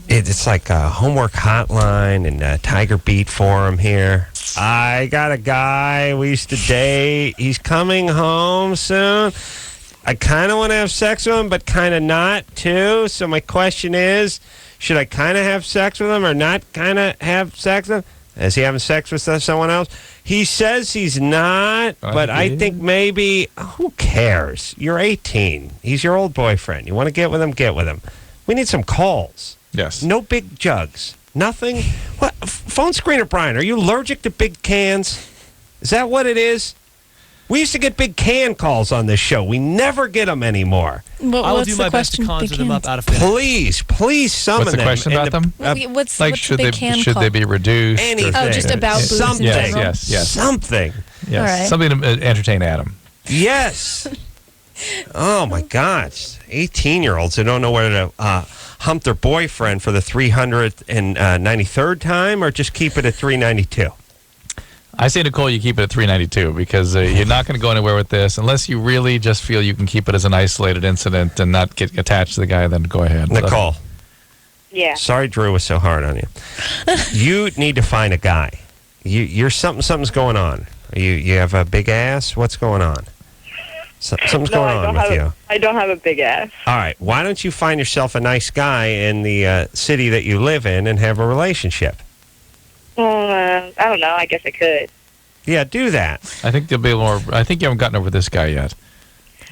It's like a homework hotline and a Tiger Beat forum here. I got a guy we used to date. He's coming home soon. I kind of want to have sex with him, but kind of not, too. So my question is, should I kind of have sex with him or not kind of have sex with him? Is he having sex with someone else? He says he's not, but I think maybe, who cares? You're 18. He's your old boyfriend. You want to get with him? Get with him. We need some calls. Yes. No big jugs. Nothing. What? Phone screener Brian, are you allergic to big cans? Is that what it is? We used to get big can calls on this show. We never get them anymore. I will do my best to conjure them up out of thin air. Please summon them. What's the question about them? What's should the big can should call? they be reduced? Anything. Oh, just about boobs Something. in general? Yes. Something. Yes. All right. Something to entertain Adam. Yes. Oh, my gosh. 18-year-olds who don't know where to hump their boyfriend for the 393rd time or just keep it at 392. I say, Nicole, you keep it at 392 because you're not going to go anywhere with this unless you really just feel you can keep it as an isolated incident and not get attached to the guy. Then go ahead, Nicole. Yeah. Sorry, Drew was so hard on you. You need to find a guy. You're something's going on. You have a big ass. What's going on? Something's going on with you. I don't have a big ass. All right. Why don't you find yourself a nice guy in the city that you live in and have a relationship? I don't know. I guess I could. Yeah, do that. I think there'll be more. I think you haven't gotten over this guy yet.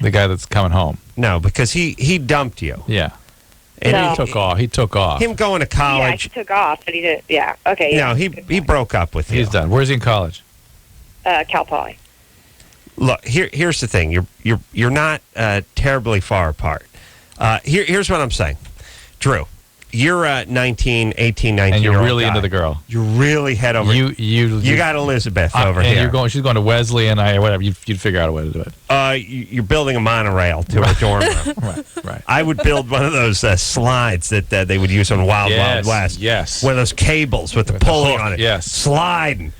The guy that's coming home. No, because he dumped you. Yeah. And No. He took off. him going to Yeah, college. he took off, but he did. Yeah. Okay. No, Yeah. he broke up with you. He's done. Where's he in college? Cal Poly. Look, here's the thing. You're not terribly far apart. Here's what I'm saying. Drew, you're 18, 19 And you're year old really guy. into the girl. You're really head over. You got Elizabeth over and here. she's going to Wesley and whatever. You'd figure out a way to do it. You're building a monorail to her dorm room. Right. I would build one of those slides that they would use on Wild Wild West. Yes. With those cables with the pulley on it. Yes. Sliding.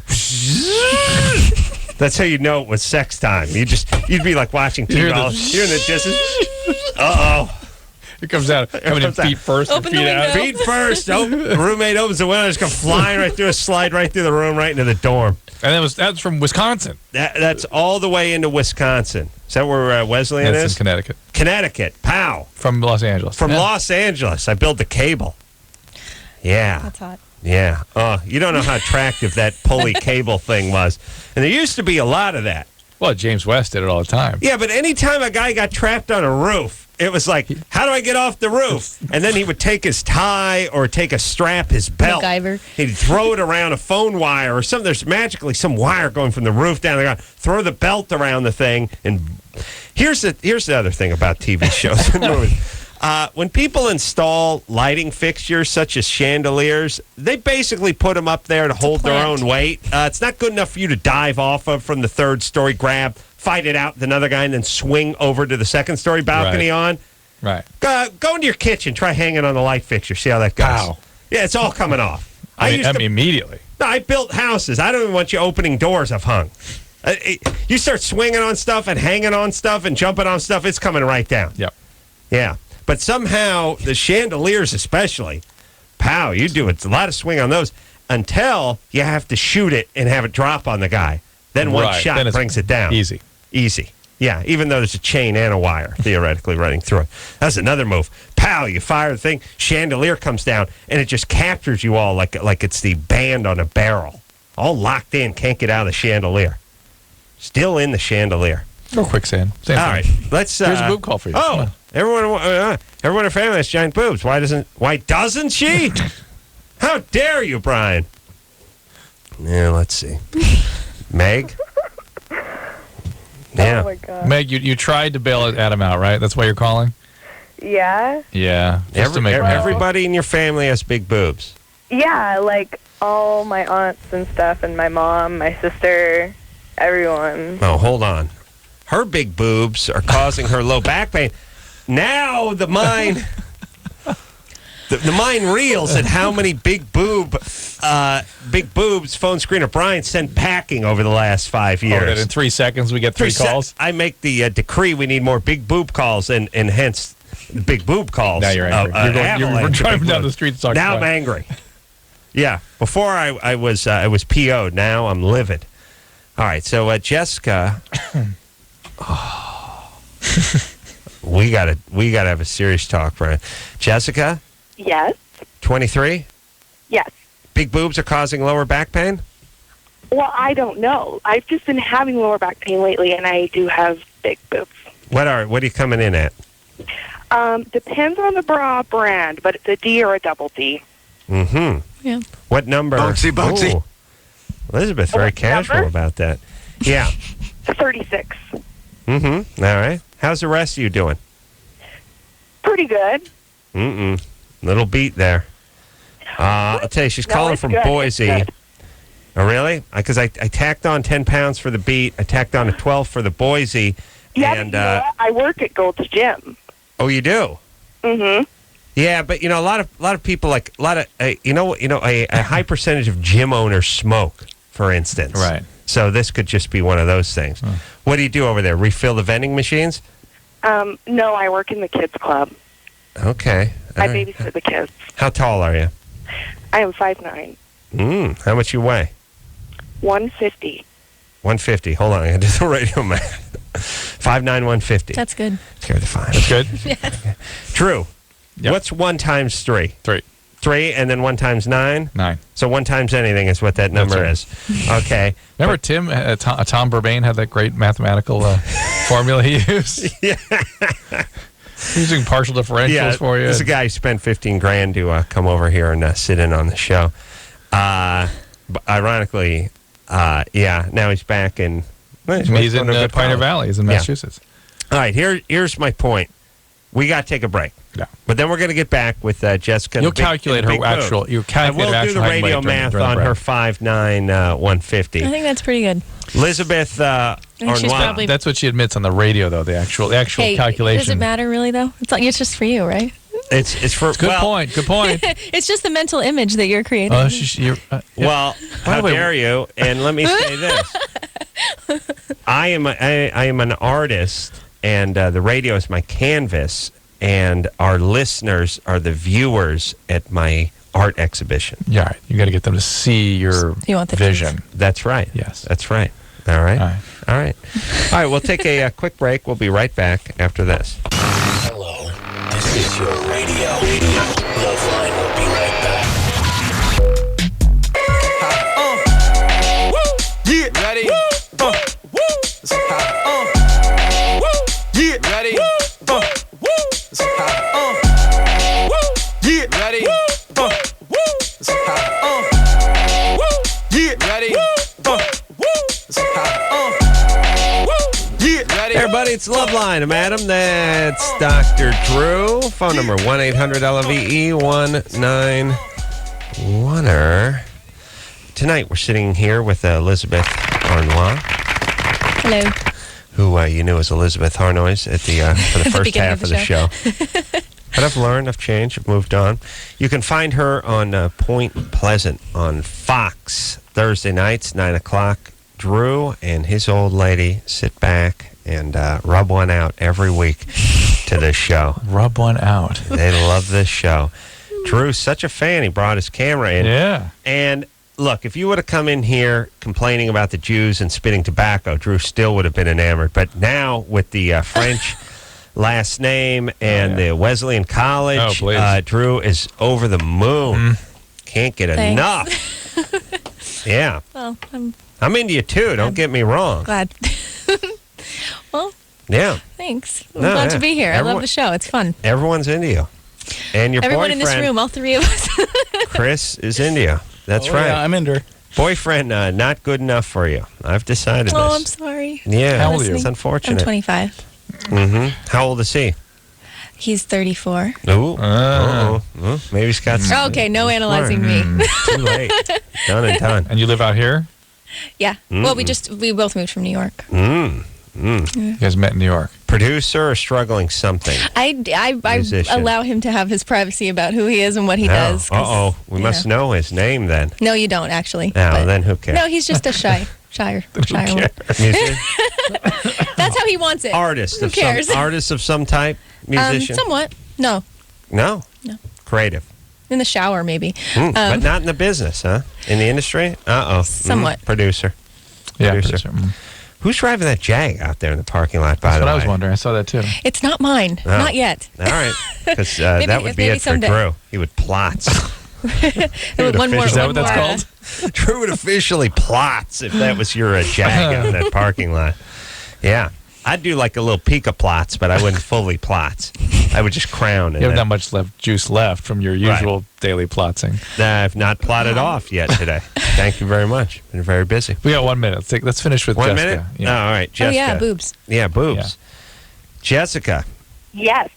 That's how you know it was sex time. You'd be like watching TV. You're in the distance. Uh-oh. It comes out. Coming in feet first and Open feet the out. window. Feet first. The roommate opens the window, just come flying right through, slide right through the room, right into the dorm. And that's from Wisconsin. That's all the way into Wisconsin. Is that where Wesleyan That's is? in Connecticut. Connecticut. Pow. From Los Angeles. From Los Angeles. I built the cable. Yeah. That's hot. Yeah. Oh, you don't know how attractive that pulley cable thing was. And there used to be a lot of that. Well, James West did it all the time. Yeah, but anytime a guy got trapped on a roof, it was like, how do I get off the roof? And then he would take his tie or take a strap, his belt. MacGyver. He'd throw it around a phone wire or something. There's magically some wire going from the roof down the ground. Throw the belt around the thing. And here's the other thing about TV shows and movies. When people install lighting fixtures such as chandeliers, they basically put them up there to hold their own weight. It's not good enough for you to dive off of from the third story, grab, fight it out with another guy, and then swing over to the second story balcony on. Right. Go into your kitchen, try hanging on the light fixture, see how that goes. Wow. Yeah, it's all coming off. I mean, immediately. No, I built houses. I don't even want you opening doors I've hung. You start swinging on stuff and hanging on stuff and jumping on stuff, it's coming right down. Yep. Yeah. But somehow, the chandeliers especially, pow, you do a lot of swing on those until you have to shoot it and have it drop on the guy. Then one shot brings it down. Easy. Yeah, even though there's a chain and a wire theoretically running through it. That's another move. Pow, you fire the thing, chandelier comes down, and it just captures you all like it's the band on a barrel. All locked in, can't get out of the chandelier. Still in the chandelier. Or quicksand. Same all thing. right, let's... Here's a boob call for you. Oh, everyone in her family has giant boobs. Why doesn't she? How dare you, Brian? Yeah, let's see. Meg? Yeah. Oh, my God. Meg, you tried to bail Adam out, right? That's why you're calling? Yeah? Yeah. Just to make him happy. Everybody in your family has big boobs. Yeah, like all my aunts and stuff, and my mom, my sister, everyone. Oh, hold on. Her big boobs are causing her low back pain. Now the mind... The mind reels at how many big boobs phone screener Brian sent packing over the last 5 years. Oh, that in 3 seconds we get three calls? I make the decree we need more big boob calls and hence big boob calls. Now you're angry. You're driving down the street to talk Now about I'm angry. Yeah. Before I was PO'd. Now I'm livid. All right. So Jessica, we gotta have a serious talk, Brian. Jessica. Yes. 23. Yes. Big boobs are causing lower back pain? Well, I don't know. I've just been having lower back pain lately, and I do have big boobs. What are you coming in at? Depends on the bra brand, but it's a D or a double D. Mm-hmm. Yeah. What number? Bouncy. Ooh. Elizabeth, very casual number? about that. Yeah. 36. Mm-hmm. All right. How's the rest of you doing? Pretty good. Mm-mm. Little beat there. I'll tell you, she's calling from good. Boise. Oh, really? Because I tacked on 10 pounds for the beat. I tacked on a 12 for the Boise. Yeah, and I work at Gold's Gym. Oh, you do? Mm-hmm. Yeah, but a lot of people a high percentage of gym owners smoke, for instance. Right. So this could just be one of those things. What do you do over there? Refill the vending machines? No, I work in the kids club. Okay. I babysit the kids. How tall are you? I am 5'9". How much you weigh? 150. 150. Hold on, I got to do the radio math. 5'9", 150. That's good. Scared the fine. That's good. Yeah. True. Yep. What's 1 times 3? 3. 3, and then 1 times 9? 9. So 1 times anything is what that number is. Okay. Remember Tim, Tom Burbain had that great mathematical formula he used? Yeah. Using partial differentials for you. There's a guy who spent $15,000 to come over here and sit in on the show. But ironically, now he's back in... He's in Pioneer Valley. He's in Massachusetts. All right, here's my point. We got to take a break. Yeah. But then we're going to get back with Jessica. You'll calculate her actual... I will do the radio math on her 5'9", 150. I think that's pretty good. Elizabeth Harnois. That's what she admits on the radio, though. The actual Hey, calculation. does it matter really though? It's just for you, right? It's for good point. Good point. It's just the mental image that you're creating. Well, how dare you? And let me say this: I am an artist, and the radio is my canvas, and our listeners are the viewers at my art exhibition. Yeah, right. You got to get them to see your vision. Truth. That's right. Yes, that's right. All right. All right. We'll take a quick break. We'll be right back after this. Hello, this is your radio. LoveLine will be right back. Yeah. Ready? Yeah. Ready? Yeah. Ready? Yeah. Ready? Hey everybody, it's LoveLine. I'm Adam. That's Dr. Drew. Phone number 1-800-LOVE-191er. Tonight we're sitting here with Elisabeth Harnois. Hello. Who you knew as Elisabeth Harnois at for the first half of the show. But I've learned, I've changed, I've moved on. You can find her on Point Pleasant on Fox Thursday nights, 9 o'clock. Drew and his old lady sit back and rub one out every week to this show. Rub one out. They love this show. Drew's such a fan, he brought his camera in. Yeah. And look, if you would have come in here complaining about the Jews and spitting tobacco, Drew still would have been enamored. But now with the French last name and the Wesleyan College, Drew is over the moon. Can't get enough. Yeah. Well, I'm into you too. Don't get me wrong. Glad. Well. Yeah. Thanks. I'm glad to be here. I love the show. It's fun. Everyone's into you. And your Everyone boyfriend, in this room, all three of us. Chris, is into you. That's right. Yeah, I'm into her. Boyfriend, not good enough for you. I've decided this. Oh, I'm sorry. Yeah. How old are you? It's unfortunate. I'm 25. Mm-hmm. How old is he? He's 34. Ooh. Maybe he's got some. Okay, no analyzing me. Too late. Done and done. And you live out here? Yeah. Well, we both moved from New York. You guys met in New York. Producer or struggling something? I allow him to have his privacy about who he is and what he does. We must know his name then. No, you don't actually. No, then who cares? No, he's just a shire one. Musician? That's how he wants it. Artist. Who cares? Artist of some type? Musician? Somewhat. No. No? No. Creative? in the shower, maybe. But not in the business, huh? In the industry? Somewhat. Producer. Yeah, Producer. Who's driving that Jag out there in the parking lot, by That's the way? what I was wondering. I saw that, too. It's not mine. No. Not yet. All right. Because that would be maybe it for someday. Drew. He would plots. One more. Is that what that's called? Drew would officially plots if that was your Jag in that parking lot. Yeah. I'd do like a little Pika plots, but I wouldn't fully plots. I would just crown. You haven't that much juice left from your usual daily plotsing. I've not plotted off yet today. Thank you very much. Been very busy. We got 1 minute. Let's finish with 1 Jessica. minute? Yeah. Oh, all right. Jessica. Oh, yeah, boobs. Yeah, boobs. Yeah. Jessica. Yes.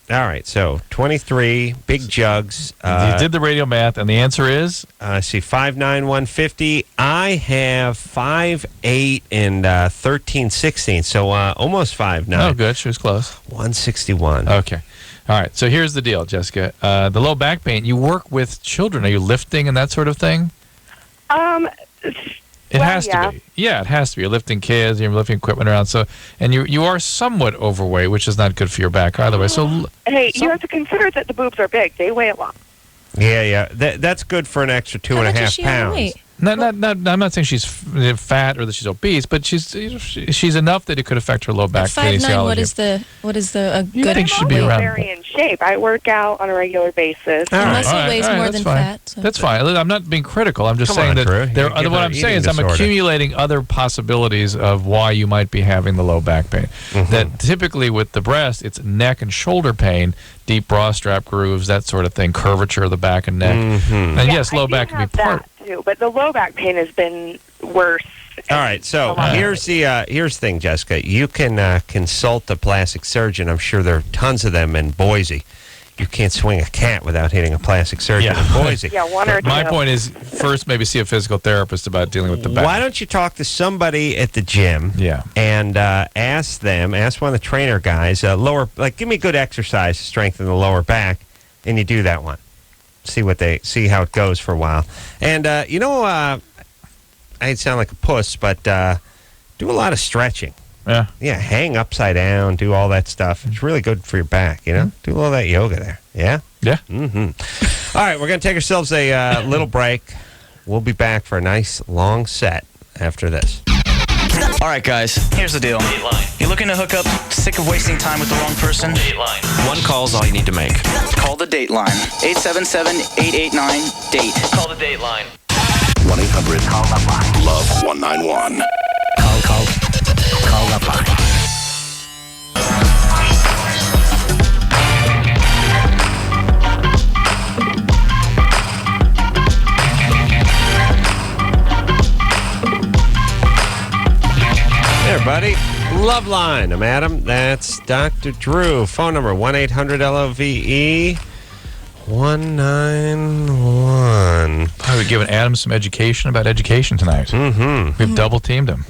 All right. So 23, big jugs. You did the radio math, and the answer is? I see 5'9", 150. I have 5'8", and 13, 16. So almost 5'9". Oh, good. She was close. 161. Okay. All right. So here's the deal, Jessica. The low back pain, you work with children. Are you lifting and that sort of thing? It has to be. Yeah, it has to be. You're lifting kids, you're lifting equipment around. So, and you are somewhat overweight, which is not good for your back either way. So, Hey, you have to consider that the boobs are big. They weigh a lot. Yeah. That's good for an extra 2.5 pounds. I'm not saying she's fat or that she's obese, but she's enough that it could affect her low back kinesiology. What is the You good? think she should be around? Very in shape. I work out on a regular basis. Muscle weighs more than fat. So. That's fine. I'm not being critical. I'm just Come saying on, that Drew. what I'm saying is I'm accumulating other possibilities of why you might be having the low back pain. Mm-hmm. That typically with the breast, it's neck and shoulder pain, deep bra strap grooves, that sort of thing, curvature of the back and neck. Mm-hmm. And yes, low back can be part. Too, but the low back pain has been worse. All right, so here's the thing, Jessica. You can consult a plastic surgeon. I'm sure there are tons of them in Boise. You can't swing a cat without hitting a plastic surgeon in Boise. Yeah, one or two. My point is, first maybe see a physical therapist about dealing with the back. Why don't you talk to somebody at the gym? Yeah. And ask one of the trainer guys, give me good exercise to strengthen the lower back, and you do that one. See how it goes for a while. And, I sound like a puss, but do a lot of stretching. Yeah. Yeah, hang upside down, do all that stuff. It's really good for your back, Do all that yoga there. Yeah? Yeah. Mm-hmm. All right, we're going to take ourselves a little break. We'll be back for a nice long set after this. All right, guys, here's the deal. Dateline. You're looking to hook up, sick of wasting time with the wrong person? Dateline. One call's all you need to make. Call the Dateline. 877-889-DATE. Call the Dateline. 1-800-LOVE-191. Call LoveLine. Hey, everybody. LoveLine. I'm Adam. That's Dr. Drew. Phone number 1-800-LOVE. 191. We're giving Adam some education about education tonight. Mm-hmm. We've double teamed him.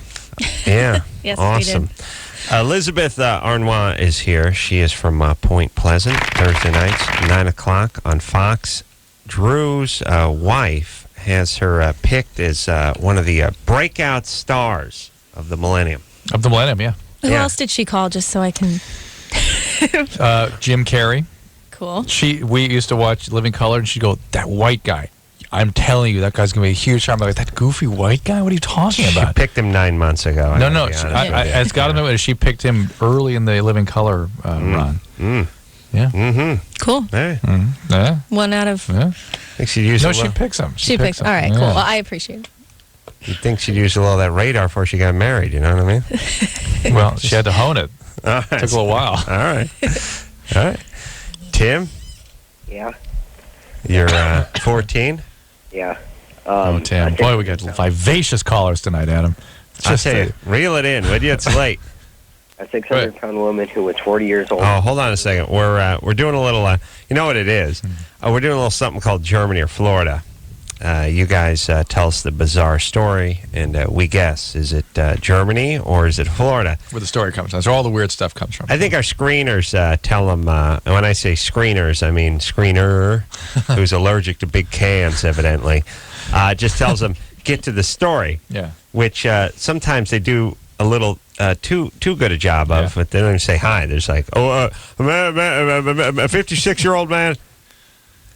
Yeah. Yes, awesome. we did. Elizabeth Harnois is here. She is from Point Pleasant. Thursday nights, 9 o'clock on Fox. Drew's wife has her picked as one of the breakout stars of the millennium. Of the millennium, yeah. Who else did she call just so I can... Jim Carrey. Cool. We used to watch Living Color, and she'd go, that white guy. I'm telling you, that guy's going to be a huge star. I'm like, that goofy white guy? What are you talking about? She picked him 9 months ago. No. It's got to know she picked him early in the Living Color run. Mm. Yeah. Mm-hmm. Cool. Hey. Yeah. One out of... Yeah. Think she'd use she picks him. She picks him. All right, cool. Well, I appreciate it. You'd think she'd use a little of that radar before she got married, you know what I mean? Well, she had to hone it. Right. Took a little while. All right. Tim? Yeah. You're 14? Yeah. Tim. Boy, we got vivacious callers tonight, Adam. I'll tell you, reel it in, would you? It's late. A 600-pound woman who was 40 years old. Oh, hold on a second. We're doing a little, you know what it is? We're doing a little something called Germany or Florida. You guys tell us the bizarre story, and we guess. Is it Germany or is it Florida? Where the story comes from. That's where all the weird stuff comes from. I think our screeners tell them, and when I say screeners, I mean screener, who's allergic to big cans, evidently, just tells them, get to the story. Yeah. Which sometimes they do a little too good a job of, but they don't even say hi. There's like, a 56-year-old man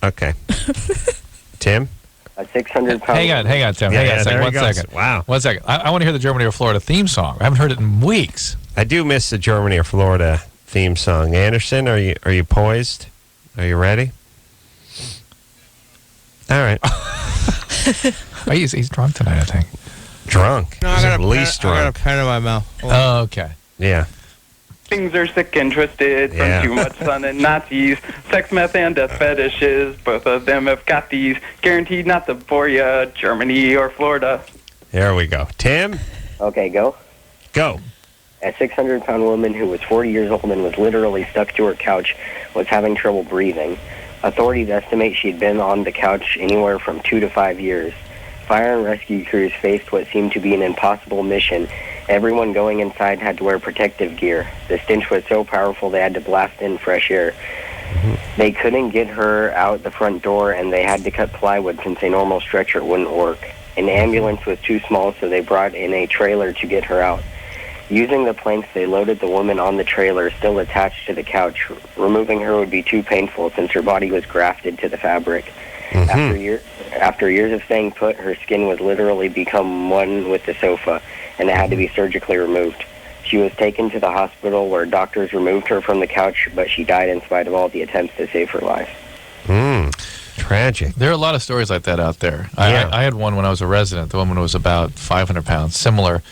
Okay. Tim? A 600-pound. Hang on, Tim. Hang on a second. 1 second. Wow. 1 second. I want to hear the Germany or Florida theme song. I haven't heard it in weeks. I do miss the Germany or Florida theme song. Anderson, are you poised? Are you ready? All right. He's drunk tonight, I think. Drunk? No, He's I at least drunk. got a pen in my mouth. Oh, okay. Yeah. Things are sick and twisted from Yeah. too much sun and Nazis. Sex, meth, and death fetishes. Both of them have got these. Guaranteed not to bore ya. Germany or Florida. There we go. Tim? Okay, go. Go. A 600-pound woman who was 40 years old and was literally stuck to her couch was having trouble breathing. Authorities estimate she'd been on the couch anywhere from 2 to 5 years. Fire and rescue crews faced what seemed to be an impossible mission. Everyone going inside had to wear protective gear. The stench was so powerful they had to blast in fresh air. They couldn't get her out the front door, and they had to cut plywood since a normal stretcher wouldn't work. An ambulance was too small, so they brought in a trailer to get her out. Using the planks, they loaded the woman on the trailer, still attached to the couch. Removing her would be too painful since her body was grafted to the fabric. After years of staying put, her skin was literally become one with the sofa, and it had to be surgically removed. She was taken to the hospital where doctors removed her from the couch, but she died in spite of all the attempts to save her life. Tragic. There are a lot of stories like that out there. I had one when I was a resident. The woman was about 500 pounds, similar.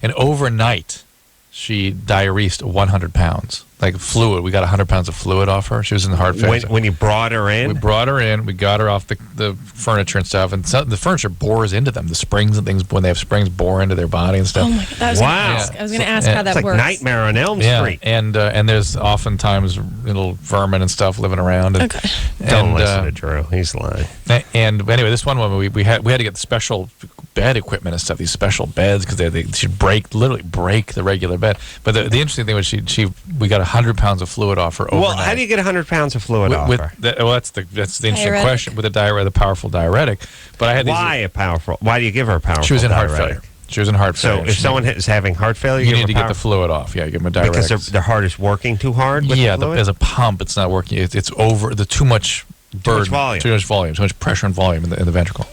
And overnight, she diuresed 100 pounds. Like fluid. We got 100 pounds of fluid off her. She was in the heart failure. When you brought her in? We brought her in. We got her off the furniture and stuff. And the furniture bores into them. The springs and things, when they have springs, bore into their body and stuff. Oh, my God. I was going to ask how that works. It's like Nightmare on Elm Street. And there's oftentimes little vermin and stuff living around. And, okay. Don't listen to Drew. He's lying. And anyway, this one woman, we had to get the special bed equipment and stuff, these special beds, because they should literally break the regular bed. But the interesting thing was we got 100 pounds of fluid off her overnight. Well, how do you get 100 pounds of fluid off her? That's the interesting question with the powerful diuretic. But I had Why do you give her a powerful? She was in diuretic? heart failure. She was in heart failure. So if someone is having heart failure, you need to get the fluid off. Yeah, you give them a diuretic because their heart is working too hard. With the fluid? As a pump, it's not working. It's over the too much burden, too much volume, too much pressure and volume in the ventricle.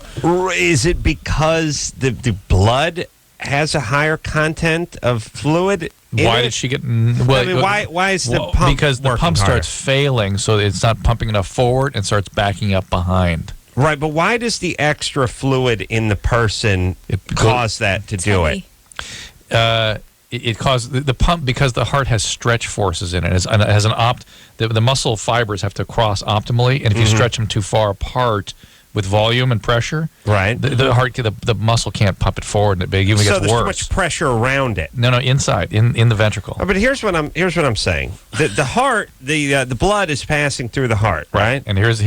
Is it because the blood has a higher content of fluid? Why did she get? Well, I mean, why is the pump? Because the pump starts failing, so it's not pumping enough forward and starts backing up behind. Right, but why does the extra fluid in the person cause that to do it? It causes the pump because the heart has stretch forces in it. It has the muscle fibers have to cross optimally, and if you stretch them too far apart with volume and pressure, right, the muscle can't pump it forward, and it even gets worse. So there's too much pressure around it. No, inside in the ventricle. But here's what I'm saying: the heart, the blood is passing through the heart, right? And it's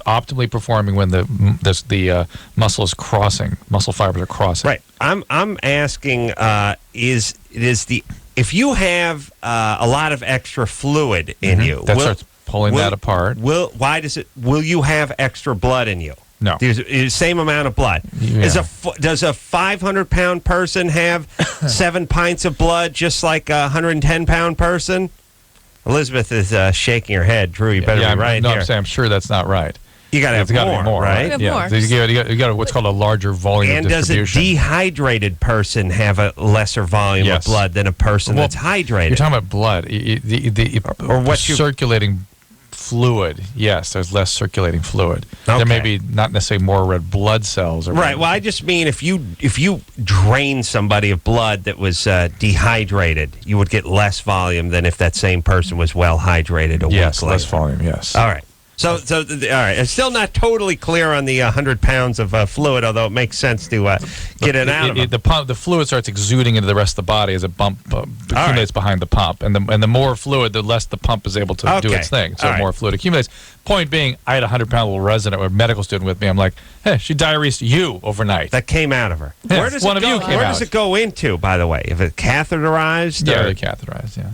optimally performing when the muscle is crossing, muscle fibers are crossing. Right. I'm asking, if you have a lot of extra fluid in you, that starts pulling that apart. Will you have extra blood in you? No. The same amount of blood. Yeah. Does a 500-pound person have 7 pints of blood just like a 110-pound person? Elizabeth is shaking her head. Drew, you better be right here. I'm sure that's not right. You got to have more, right? Yeah. You got what's called a larger volume of distribution. And does a dehydrated person have a lesser volume of blood than a person that's hydrated? You're talking about blood. Or what's circulating fluid? Yes, there's less circulating fluid. Okay. There may be not necessarily more red blood cells. Right. Well, I just mean if you drain somebody of blood that was dehydrated, you would get less volume than if that same person was well hydrated a week later. Less volume. Yes. All right. So, all right. It's still not totally clear on the 100 pounds of fluid, although it makes sense to get it out of them. The fluid starts exuding into the rest of the body as a pump accumulates behind the pump, and the more fluid, the less the pump is able to do its thing. So more fluid accumulates. Point being, I had a 100-pound little resident or medical student with me. I'm like, hey, she diuresed you overnight. That came out of her. Yeah, Where does it go into, by the way? If it catheterized? Yeah, they're catheterized, yeah.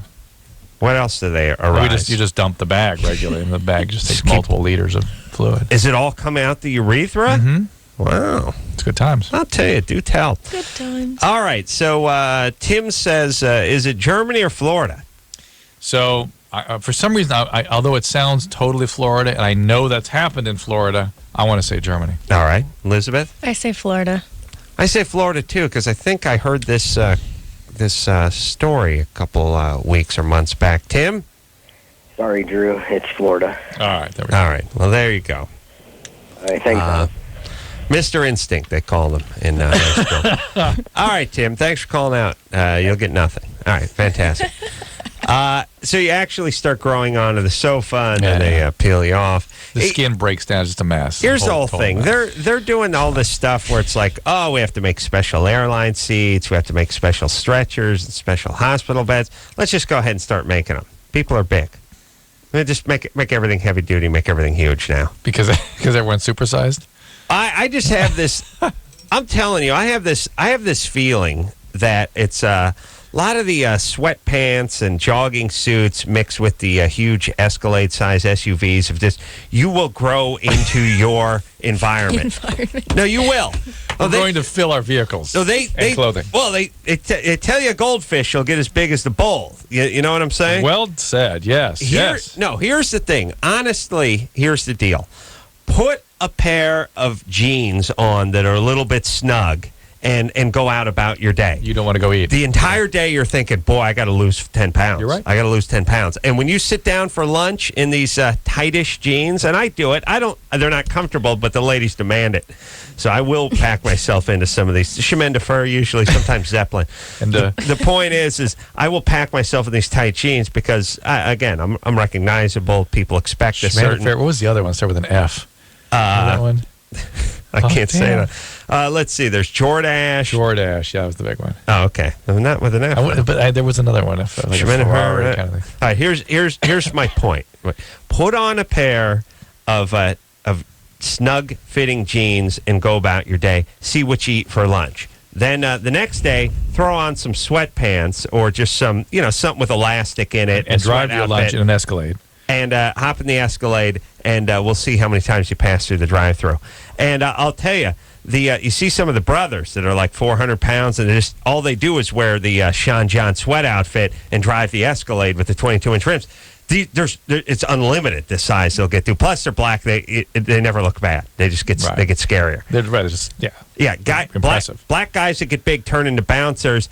What else do they arise? You just dump the bag regularly, and the bag just takes multiple liters of fluid. Is it all coming out the urethra? Mm-hmm. Wow. It's good times. I'll tell you, do tell. Good times. All right, so Tim says, is it Germany or Florida? So for some reason, although it sounds totally Florida, and I know that's happened in Florida, I want to say Germany. All right. Elizabeth? I say Florida. I say Florida, too, because I think I heard this story a couple weeks or months back. Tim? Sorry, Drew. It's Florida. All right. There we go. All right. Well, there you go. All right. Thanks, Mr. Instinct, they call him in high school. All right, Tim. Thanks for calling out. You'll get nothing. All right. Fantastic. So you actually start growing onto the sofa, and then they peel you off. The skin breaks down, just a mess. Here's the whole thing. They're doing all this stuff where it's like, oh, we have to make special airline seats. We have to make special stretchers and special hospital beds. Let's just go ahead and start making them. People are big. Just make everything heavy duty, make everything huge now. Because everyone's supersized? I just have this. I'm telling you, I have this feeling that it's a lot of the sweatpants and jogging suits mixed with the huge Escalade-size SUVs of just, you will grow into your environment. No, you will. We're going to fill our vehicles and clothing. Well, they tell you a goldfish will get as big as the bowl. You know what I'm saying? Well said, yes, yes. No, here's the thing. Honestly, here's the deal. Put a pair of jeans on that are a little bit snug and go out about your day. You don't want to go eat. The entire day you're thinking, boy, I got to lose 10 pounds. You're right. I got to lose 10 pounds. And when you sit down for lunch in these tightish jeans, and I do it, they're not comfortable, but the ladies demand it. So I will pack myself into some of these. Shemenda fur, usually, sometimes Zeppelin. And the point is I will pack myself in these tight jeans because, again, I'm recognizable. People expect a certain... What was the other one? Start with an F. That one? I can't say that. Let's see. There's Jordache. Jordache, yeah, that was the big one. Oh, okay. Not with an F. But there was another one. Like a Ferrari kind of thing. All right. Here's my point. Put on a pair of snug fitting jeans and go about your day. See what you eat for lunch. Then the next day, throw on some sweatpants or just some something with elastic in it and drive your lunch in an Escalade. And hop in the Escalade, and we'll see how many times you pass through the drive-thru. And I'll tell you, you see some of the brothers that are like 400 pounds, and all they do is wear the Sean John sweat outfit and drive the Escalade with the 22-inch rims. It's unlimited, the size they'll get to. Plus, they're black. They never look bad. They just get scarier. They're just impressive. Black guys that get big turn into bouncers.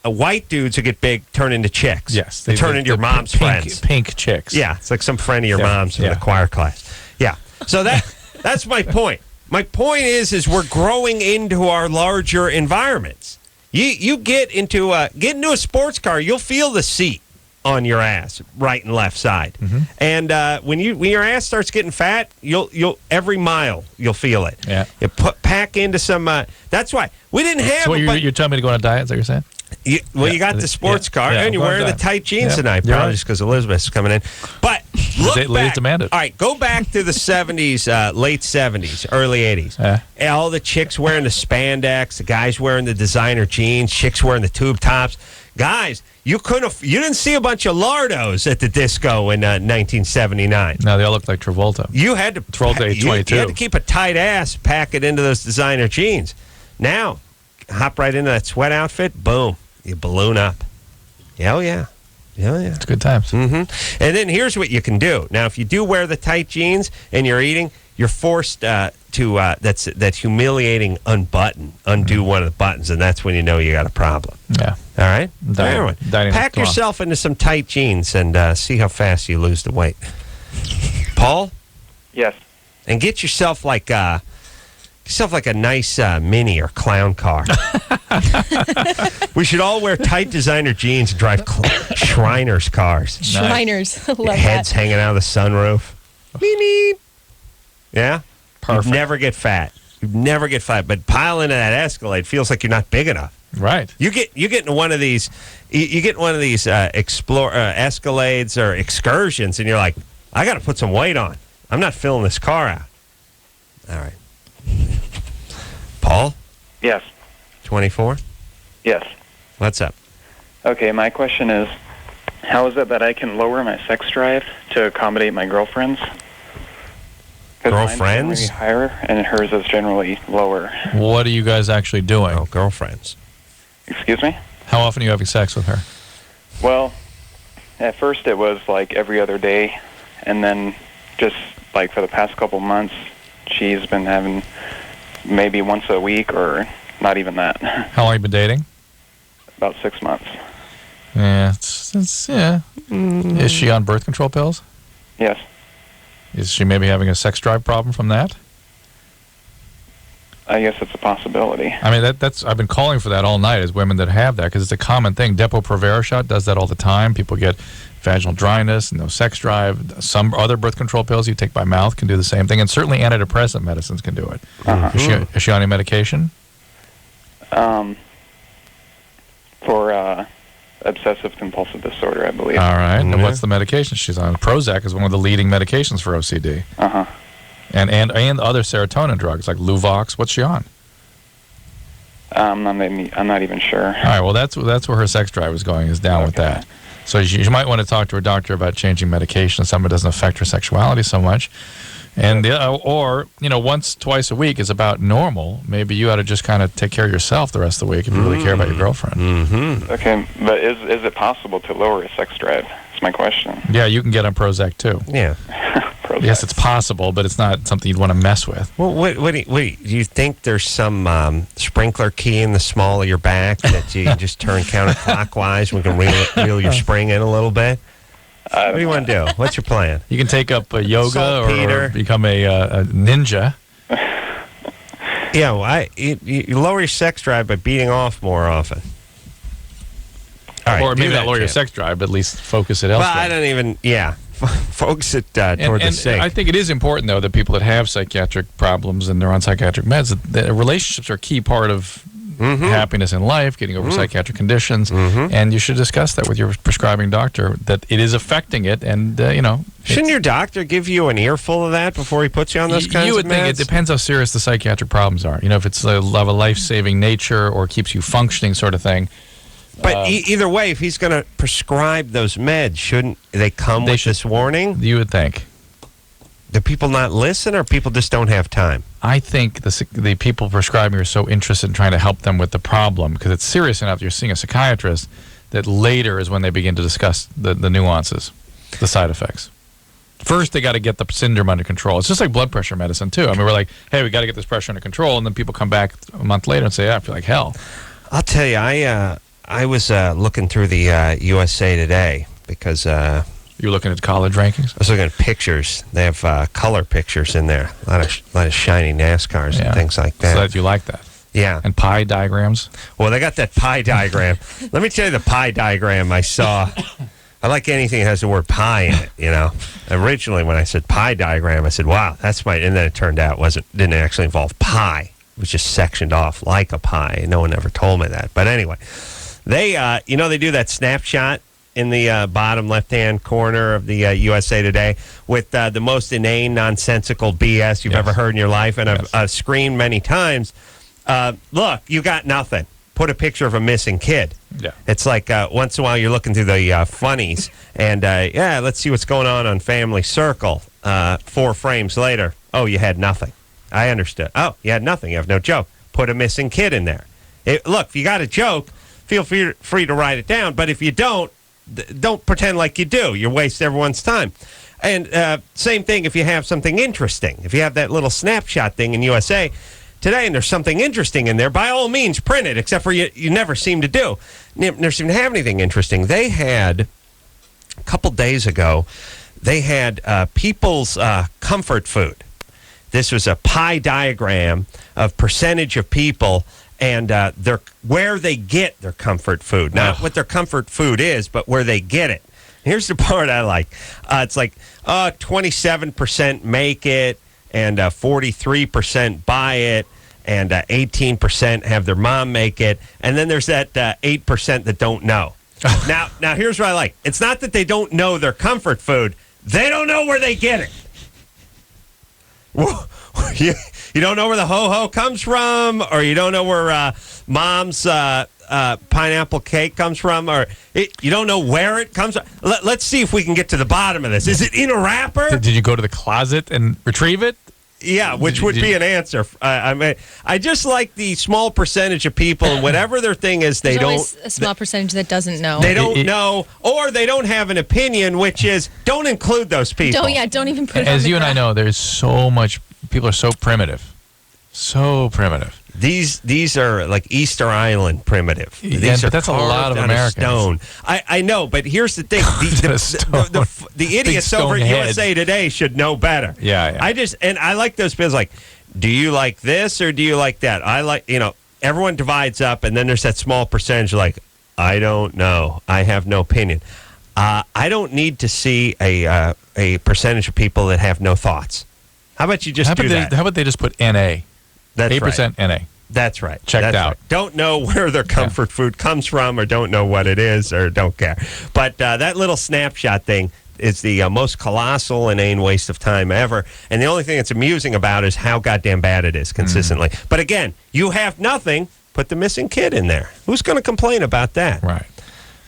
White dudes who get big turn into chicks. Yes, they turn into your mom's friends. Pink chicks. Yeah, it's like some friend of your mom's from the choir class. Yeah, so that's my point. My point is we're growing into our larger environments. You get into a sports car, you'll feel the seat on your ass, right and left side. Mm-hmm. And when your ass starts getting fat, you'll every mile you'll feel it. Yeah. You pack into some. That's why we didn't have. So you're telling me to go on a diet? Is that what you're saying? You got the sports car, and you're wearing the tight jeans tonight, probably just because Elizabeth's coming in. But look ladies demanded. All right, go back to the 70s, late 70s, early 80s. All the chicks wearing the spandex, the guys wearing the designer jeans, chicks wearing the tube tops. Guys, you didn't see a bunch of lardos at the disco in 1979. No, they all looked like Travolta. You had to Travolta you had to keep a tight ass, pack it into those designer jeans. Now, hop right into that sweat outfit, boom, you balloon up. Oh yeah. It's good times. Mm-hmm. And then here's what you can do. Now, if you do wear the tight jeans and you're eating, you're forced to that's humiliating undo one of the buttons, and that's when you know you got a problem. Yeah. All right? Everyone, pack yourself into some tight jeans and see how fast you lose the weight. Paul? Yes. And get yourself like a nice mini or clown car. We should all wear tight designer jeans and drive Shriners cars. Shriners. Love Heads that. hanging out of the sunroof. Beep. Yeah? Perfect. You'd never get fat. But pile into that Escalade feels like you're not big enough. Right. You get into one of these Escalades or excursions, and you're like, I got to put some weight on. I'm not filling this car out. All right. Paul? Yes. 24? Yes. What's up? Okay, my question is, how is it that I can lower my sex drive to accommodate my girlfriends? Girlfriends? Mine's generally higher, and hers is generally lower. What are you guys actually doing? Oh, girlfriends. Excuse me? How often are you having sex with her? Well, At first it was like every other day, and then just like for the past couple months, she's been having maybe once a week or not even that. How long have you been dating? About 6 months. Yeah, yeah. Is she on birth control pills? Yes. Is she maybe having a sex drive problem from that? I guess it's a possibility. I mean, that's I've been calling for that all night as women that have that, because it's a common thing. Depo-Provera shot does that all the time. People get vaginal dryness, no sex drive. Some other birth control pills you take by mouth can do the same thing, and certainly antidepressant medicines can do it. Is she on any medication? For obsessive compulsive disorder, I believe. All right. And what's the medication she's on? Prozac is one of the leading medications for OCD. And other serotonin drugs like Luvox. What's she on? I'm not even sure. All right. Well, that's where her sex drive is going, is down with that. So you might want to talk to her doctor about changing medication, something that doesn't affect her sexuality so much. And or once, twice a week is about normal. Maybe you ought to just kind of take care of yourself the rest of the week if you really care about your girlfriend. Okay, but is it possible to lower a sex drive? That's my question. Yeah, you can get on Prozac too. Yeah. Yes, it's possible, but it's not something you'd want to mess with. Well, wait, do you think there's some sprinkler key in the small of your back that you can just turn counterclockwise? We can reel your spring in a little bit? What do you want to do? What's your plan? You can take up yoga or become a ninja. Yeah, well, you lower your sex drive by beating off more often. All right, or maybe not lower your sex drive, but at least focus it elsewhere. Well, I don't even, focus it toward the sink. I think it is important, though, that people that have psychiatric problems and they're on psychiatric meds, that relationships are a key part of happiness in life, getting over psychiatric conditions, and you should discuss that with your prescribing doctor, that it is affecting it, and, Shouldn't your doctor give you an earful of that before he puts you on those kinds of meds? You would think it depends how serious the psychiatric problems are. If it's of a life-saving nature or keeps you functioning sort of thing. But either way, if he's going to prescribe those meds, shouldn't they come with this warning? You would think. Do people not listen, or people just don't have time? I think the people prescribing are so interested in trying to help them with the problem, because it's serious enough you're seeing a psychiatrist, that later is when they begin to discuss the nuances, the side effects. First, they got to get the syndrome under control. It's just like blood pressure medicine, too. I mean, we're like, hey, we got to get this pressure under control, and then people come back a month later and say, I feel like hell. I'll tell you, I was looking through the USA Today because... you were looking at college rankings? I was looking at pictures. They have color pictures in there. A lot of shiny NASCARs and things like that. So that you like that? Yeah. And pie diagrams? Well, they got that pie diagram. Let me tell you the pie diagram I saw. I like anything that has the word pie in it, Originally, when I said pie diagram, I said, wow, that's my... And then it turned out didn't actually involve pie. It was just sectioned off like a pie. No one ever told me that. But anyway... They, they do that snapshot in the bottom left-hand corner of the USA Today with the most inane, nonsensical BS you've ever heard in your life, and I've screened many times. Look, you got nothing. Put a picture of a missing kid. Yeah. It's like once in a while you're looking through the funnies, and let's see what's going on Family Circle. 4 frames later, oh, you had nothing. I understood. Oh, you had nothing. You have no joke. Put a missing kid in there. Look, if you got a joke, feel free to write it down. But if you don't pretend like you do. You waste everyone's time. And same thing if you have something interesting. If you have that little snapshot thing in USA Today and there's something interesting in there, by all means, print it, except for you never seem to do. Never seem to have anything interesting. They had, a couple days ago, they had people's comfort food. This was a pie diagram of percentage of people and where they get their comfort food. Not what their comfort food is, but where they get it. Here's the part I like. It's like 27% make it, and 43% buy it, and 18% have their mom make it. And then there's that 8% that don't know. Now, here's what I like. It's not that they don't know their comfort food. They don't know where they get it. You don't know where the ho-ho comes from, or you don't know where mom's pineapple cake comes from, or you don't know where it comes from. Let's see if we can get to the bottom of this. Is it in a wrapper? Did you go to the closet and retrieve it? Yeah, which would be an answer. I mean, I just like the small percentage of people, and whatever their thing is, they don't. A small percentage that doesn't know. They don't know, or they don't have an opinion, which is don't include those people. Don't even put it As on you and I know, there's so much. People are so primitive. So primitive. These are like Easter Island primitive. These but that's a lot of Americans. Stone. I know, but here's the thing: the idiots over at USA Today should know better. Yeah. I like those bills. Like, do you like this or do you like that? I like, everyone divides up, and then there's that small percentage like, I don't know, I have no opinion. I don't need to see a percentage of people that have no thoughts. How about you just do that? How about they just put NA? That's 8% right. NA. That's right. Checked out. Right. Don't know where their comfort food comes from, or don't know what it is, or don't care. But that little snapshot thing is the most colossal, inane waste of time ever. And the only thing that's amusing about it is how goddamn bad it is consistently. But again, you have nothing. Put the missing kid in there. Who's going to complain about that? Right.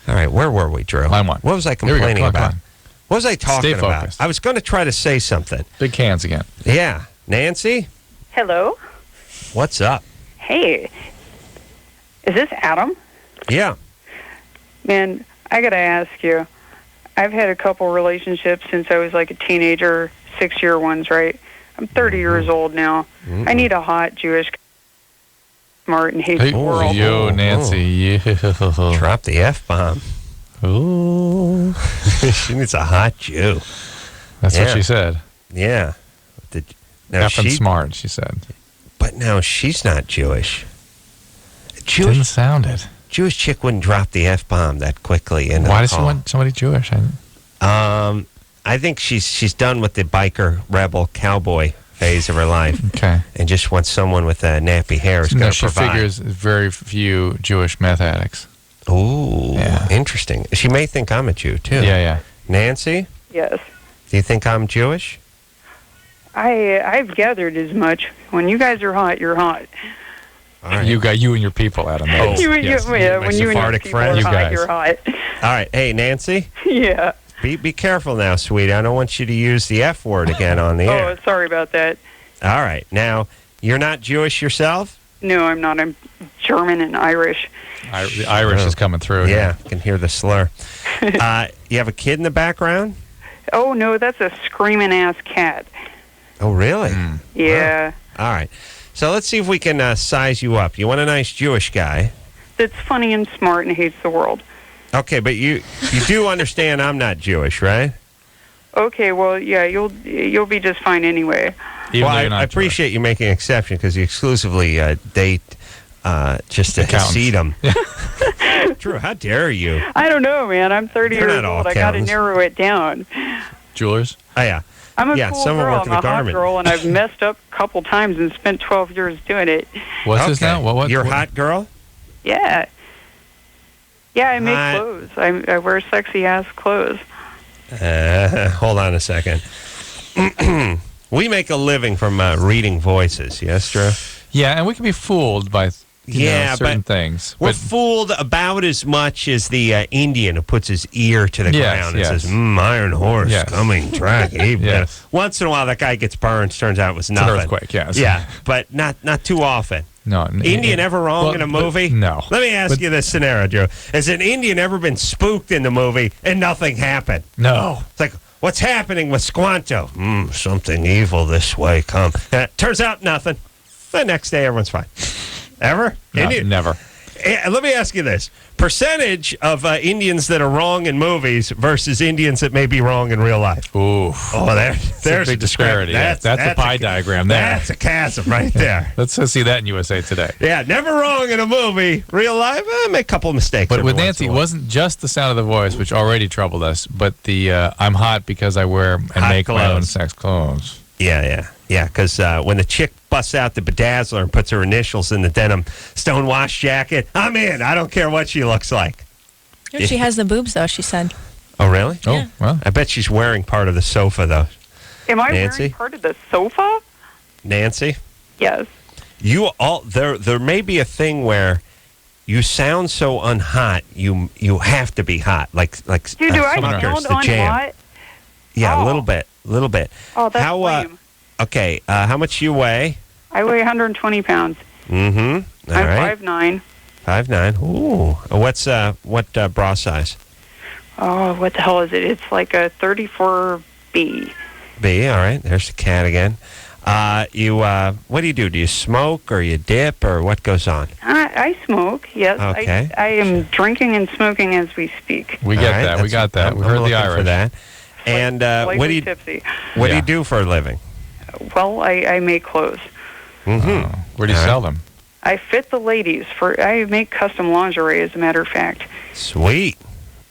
All right. Where were we, Drew? Line 1. What was I complaining about? What was I talking Stay about? focused. I was going to try to say something. Big cans again. Yeah. Nancy? Hello? What's up? Hey. Is this Adam? Yeah. Man, I got to ask you. I've had a couple relationships since I was like a teenager, 6-year ones, right? I'm 30 years old now. I need a hot Jewish, smart, and hates the world. Yo, Nancy. Yeah. Drop the F-bomb. Ooh. She needs a hot Jew. That's what she said. Yeah. Effing smart, she said. But now she's not Jewish. Didn't sound it. Jewish chick wouldn't drop the F-bomb that quickly. Why does she want somebody Jewish? I think she's done with the biker, rebel, cowboy phase of her life. Okay. And just wants someone with nappy hair who's going to provide. She figures very few Jewish meth addicts. Ooh, interesting. She may think I'm a Jew, too. Yeah. Nancy? Yes. Do you think I'm Jewish? I've gathered as much. When you guys are hot, you're hot. All right. You and your people, Adam. When you and your people are hot, you're hot. All right. Hey, Nancy? Yeah. Be careful now, sweetie. I don't want you to use the F word again on the air. Oh, sorry about that. All right. Now, you're not Jewish yourself? No, I'm not. I'm German and Irish. The Irish is coming through. Yeah, I can hear the slur. You have a kid in the background? Oh, no, that's a screaming-ass cat. Oh, really? Yeah. Wow. All right. So let's see if we can size you up. You want a nice Jewish guy. That's funny and smart and hates the world. Okay, but you do understand I'm not Jewish, right? Okay, well, yeah, you'll be just fine anyway. I appreciate you making an exception because you exclusively date just to see them. Drew, how dare you? I don't know, man. I'm 30 years old. I got to narrow it down. Jewelers? Oh, yeah. I'm a cool girl. I'm a hot girl, and I've messed up a couple times and spent 12 years doing it. What's this now? What? You're a hot girl? Yeah. Yeah, I make clothes. I wear sexy-ass clothes. Hold on a second. We make a living from reading voices, yes, Drew? Yeah, and we can be fooled by certain things. We're fooled about as much as the Indian who puts his ear to the ground and says, iron horse coming track. Once in a while, that guy gets burned. Turns out it was nothing. It's an earthquake, yes. Yeah, but not too often. No. Indian ever wrong in a movie? No. Let me ask you this scenario, Drew. Has an Indian ever been spooked in the movie and nothing happened? No. It's like, what's happening with Squanto? Something evil this way come. Turns out nothing. The next day, everyone's fine. Ever? No, never. Let me ask you this. Percentage of Indians that are wrong in movies versus Indians that may be wrong in real life. Ooh. Oh, there's a big disparity. That's a pie diagram there. That's a chasm right there. Let's see that in USA Today. Yeah, never wrong in a movie. Real life, make a couple of mistakes. But with Nancy, it wasn't just the sound of the voice, which already troubled us, but the I'm hot because I wear and make my own sex clothes. Yeah, because when the chick busts out the bedazzler and puts her initials in the denim stonewash jacket, I'm in. I don't care what she looks like. She has the boobs, though, she said. Oh, really? Yeah. Oh, well. I bet she's wearing part of the sofa, though. Am I wearing part of the sofa? Nancy? Yes. There may be a thing where you sound so unhot, you have to be hot. Like Dude, do I sound unhot? Yeah, a little bit. Oh, that's lame. Okay, how much you weigh? I weigh 120 pounds. Mm-hmm. All I'm right. 5'9". 5'9". Ooh. What bra size? Oh, what the hell is it? It's like a 34B. B. All right. There's the cat again. What do you do? Do you smoke or you dip or what goes on? I smoke, yes. Okay. I am drinking and smoking as we speak. We get that. We got that. We heard the Irish. For that. And what do you tipsy. What do you do for a living? Well, I make clothes. Mm-hmm. Where do you sell them? I fit the ladies. I make custom lingerie, as a matter of fact. Sweet.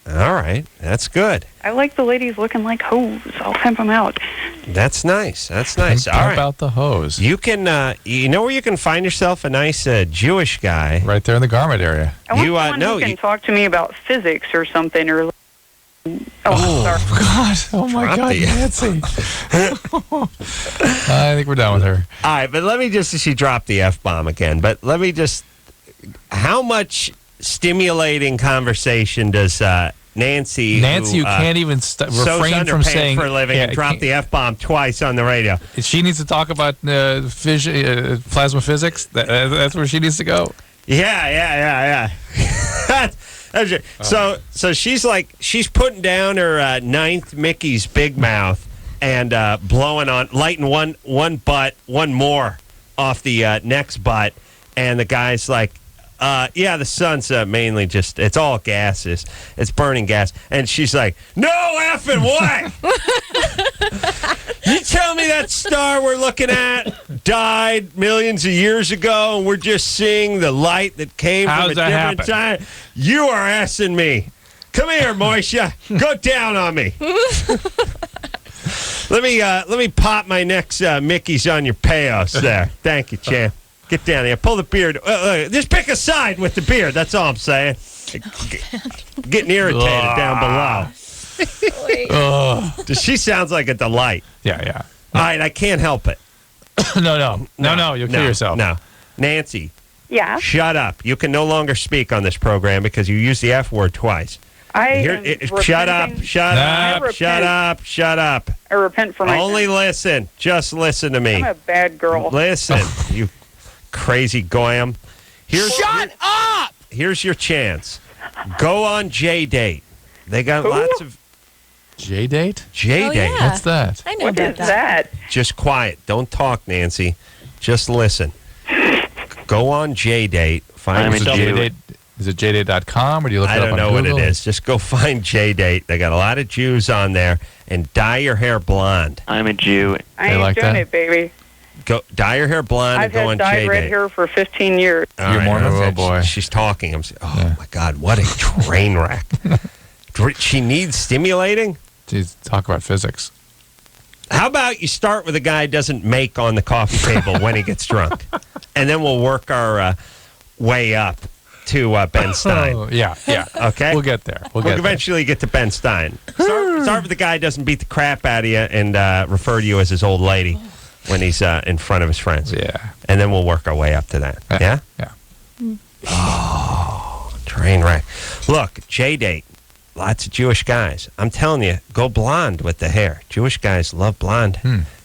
All right. That's good. I like the ladies looking like hoes. I'll pimp them out. That's nice. That's nice. All right. How about the hose? You can, you know where you can find yourself a nice Jewish guy? Right there in the garment area. I want someone who can talk to me about physics or something. Or sorry. God. Oh, my God, Nancy. I think we're done with her. All right, but let me just, she dropped the F-bomb again, but let me just, how much stimulating conversation does Nancy, you can't even refrain from saying for a living and drop the F-bomb twice on the radio. She needs to talk about plasma physics. That's where she needs to go. Yeah. That's it. So she's putting down her ninth Mickey's big mouth and lighting one butt, one more off the next butt, and the guy's like, the sun's mainly just, it's all gases. It's burning gas. And she's like, no effing way! You tell me that star we're looking at died millions of years ago and we're just seeing the light that came from a different time? You are assing me. Come here, Moisha. Go down on me. Let me pop my next Mickey's on your payos there. Thank you, champ. Get down here. Pull the beard. Just pick a side with the beard. That's all I'm saying. Getting irritated down below. She sounds like a delight. Yeah. All right, I can't help it. No. You'll kill yourself. No. Nancy. Yeah? Shut up. You can no longer speak on this program because you used the F word twice. Shut up. I repent for my Only listen. Just listen to me. I'm a bad girl. Listen, you crazy goyim. Shut up! Here's your chance. Go on J-Date. They got lots of... J-Date? J-Date. Yeah. What's that? I know what about is that? Just quiet. Don't talk, Nancy. Just listen. Go on J-Date. Find yourself J-Date. Is it jdate.com or do you look it up on Google? I don't know what it is. Just go find J-Date. They got a lot of Jews on there. And dye your hair blonde. I'm a Jew. I ain't doing it, baby. Go dye your hair blonde and go on J-Date. I've had dyed red hair for 15 years. You're more of a boy. She's talking. My God, what a train wreck. She needs stimulating? Jeez, talk about physics. How about you start with a guy who doesn't make on the coffee table when he gets drunk? And then we'll work our way up to Ben Stein. Yeah. Okay? We'll get there. We'll eventually get to Ben Stein. Start with the guy who doesn't beat the crap out of you and refer to you as his old lady when he's in front of his friends. Yeah. And then we'll work our way up to that. Yeah? Yeah. Oh, train wreck. Look, J-Date. Lots of Jewish guys. I'm telling you, go blonde with the hair. Jewish guys love blonde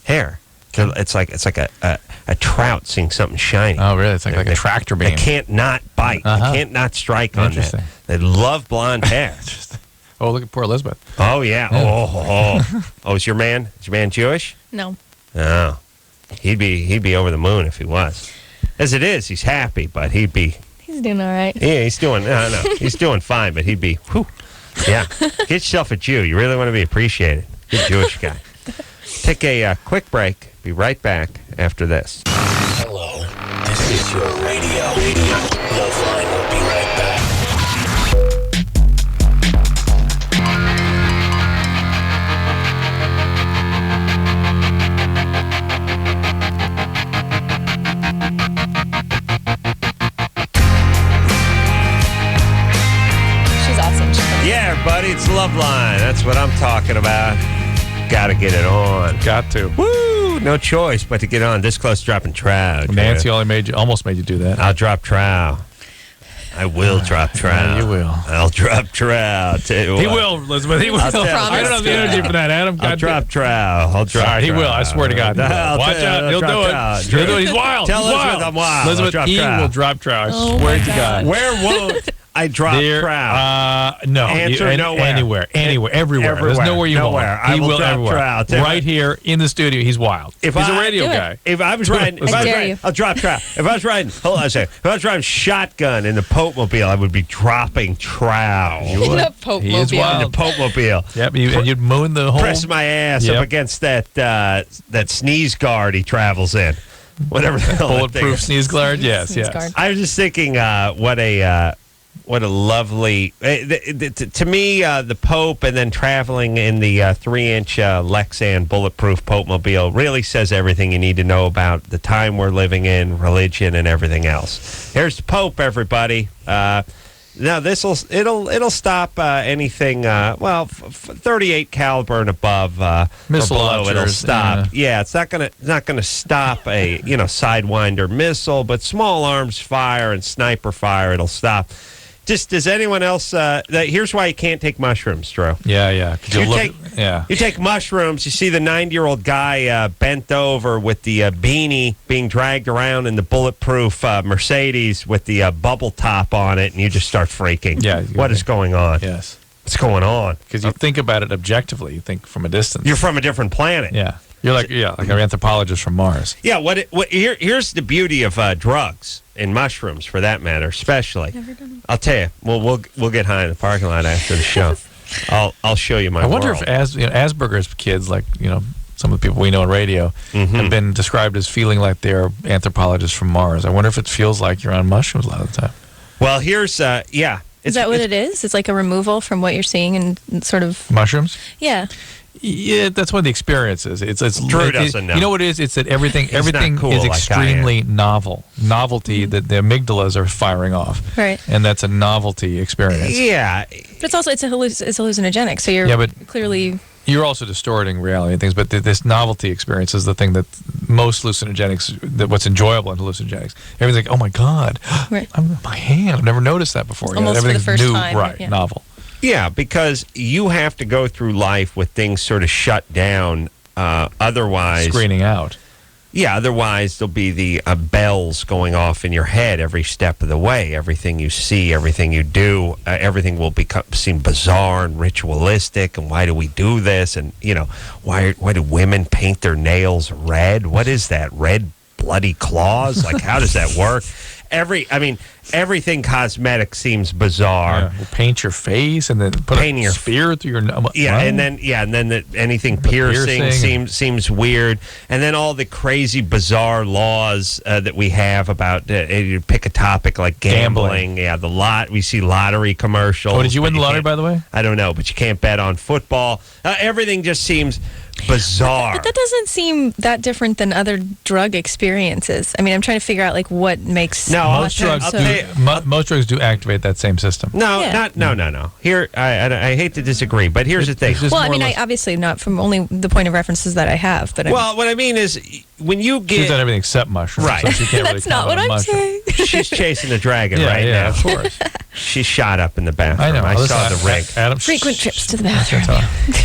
hair. It's like a trout seeing something shiny. Oh, really? It's like a tractor beam. They can't not bite. They can't not strike on that. They love blonde hair. Oh, look at poor Elisabeth. Oh, yeah. Oh, is your man Jewish? No. Oh. He'd be over the moon if he was. As it is, he's happy, but he'd be... He's doing all right. Yeah, he's doing... No, he's doing fine, but he'd be... Whew. Yeah. Get yourself a Jew. You really want to be appreciated. Good Jewish guy. Take a quick break. Be right back after this. Hello. This is your radio. LoveLine will be right back. Yeah, everybody, it's LoveLine. That's what I'm talking about. Gotta get it on. Got to. Woo! No choice but to get on. This close dropping trow. Nancy almost made you do that. I'll drop trow. I will drop trout. You will. I'll drop trout. He will, Elizabeth. He will. I don't have the energy for that, Adam. I'll drop trout. I'll drop trout. He will. I swear to God. Watch out. He'll do it. He'll do it. He's wild. Tell Elizabeth I'm wild. Elizabeth, he will drop trout. I swear to God. Where won't I drop trout? No. Answer nowhere. Anywhere. Everywhere. There's nowhere you won't. I will drop everywhere. trout. Right here in the studio. He's wild. He's a radio guy. If I was riding, I'll drop trout. If I was riding, hold on a second. If I was riding shotgun in the Pope Mobile, I would be dropping trout. In the Pope He is Mobile. wild. In the Pope Mobile. Yep, and you'd moon the whole... Press my ass up against that sneeze guard he travels in. Whatever the hell Bulletproof sneeze guard? Yes. I was just thinking, what a lovely... to me, the Pope and then traveling in the 3-inch Lexan bulletproof Pope Mobile really says everything you need to know about the time we're living in, religion, and everything else. Here's the Pope, everybody. Now it'll stop anything. 38 caliber and above. Missile below, it'll launchers, stop. Yeah, it's not gonna stop a Sidewinder missile, but small arms fire and sniper fire, it'll stop. Just does anyone else? Here's why you can't take mushrooms, Drew. Yeah. You take mushrooms. You see the 90-year-old guy bent over with the beanie being dragged around in the bulletproof Mercedes with the bubble top on it, and you just start freaking. Yeah. What is going on? Yes. What's going on? Because you think about it objectively. You think from a distance. You're from a different planet. Yeah. You're like an anthropologist from Mars. Yeah. Here's the beauty of drugs and mushrooms, for that matter, especially. I'll tell you. We'll get high in the parking lot after the show. I'll show you my. I wonder world. if Asperger's kids, like some of the people we know on radio, have been described as feeling like they're anthropologists from Mars. I wonder if it feels like you're on mushrooms a lot of the time. Well, here's Is that what it is? It's like a removal from what you're seeing and sort of mushrooms. Yeah. Yeah, that's what the experience is. It's Drew doesn't know. You know what it is? It's that everything cool is like extremely novel. Novelty that the amygdalas are firing off. Right. And that's a novelty experience. Yeah. But it's also it's hallucinogenic. So you're clearly. You're also distorting reality and things, but this novelty experience is the thing that most hallucinogenics, what's enjoyable in hallucinogenics. Everything's like, oh my God, right. My hand, I've never noticed that before. Almost everything's for the first new, time. right, novel. Yeah, because you have to go through life with things sort of shut down. Otherwise, screening out. Yeah, otherwise there'll be the bells going off in your head every step of the way. Everything you see, everything you do, everything will seem bizarre and ritualistic. And why do we do this? And why do women paint their nails red? What is that? Red bloody claws? Like, how does that work? Everything cosmetic seems bizarre. Yeah. Well, paint your face and then put a spear through your nose. Yeah, and then anything piercing seems weird. And then all the crazy, bizarre laws that we have about you pick a topic like gambling. Yeah, we see lottery commercials. Oh, did you win the lottery, by the way? I don't know, but you can't bet on football. Everything just seems bizarre. But that doesn't seem that different than other drug experiences. I mean, I'm trying to figure out like what makes most drugs do activate that same system. No. Here, I hate to disagree, but here's the thing. Well, I mean, I obviously not from only the point of references that I have, but what I mean is when you get she's done everything except mushrooms, right? So she can't That's not what I'm saying. She's chasing a dragon right now. Yeah, of course. She's shot up in the bathroom. I know. I saw the ring. Adam, frequent trips to the bathroom.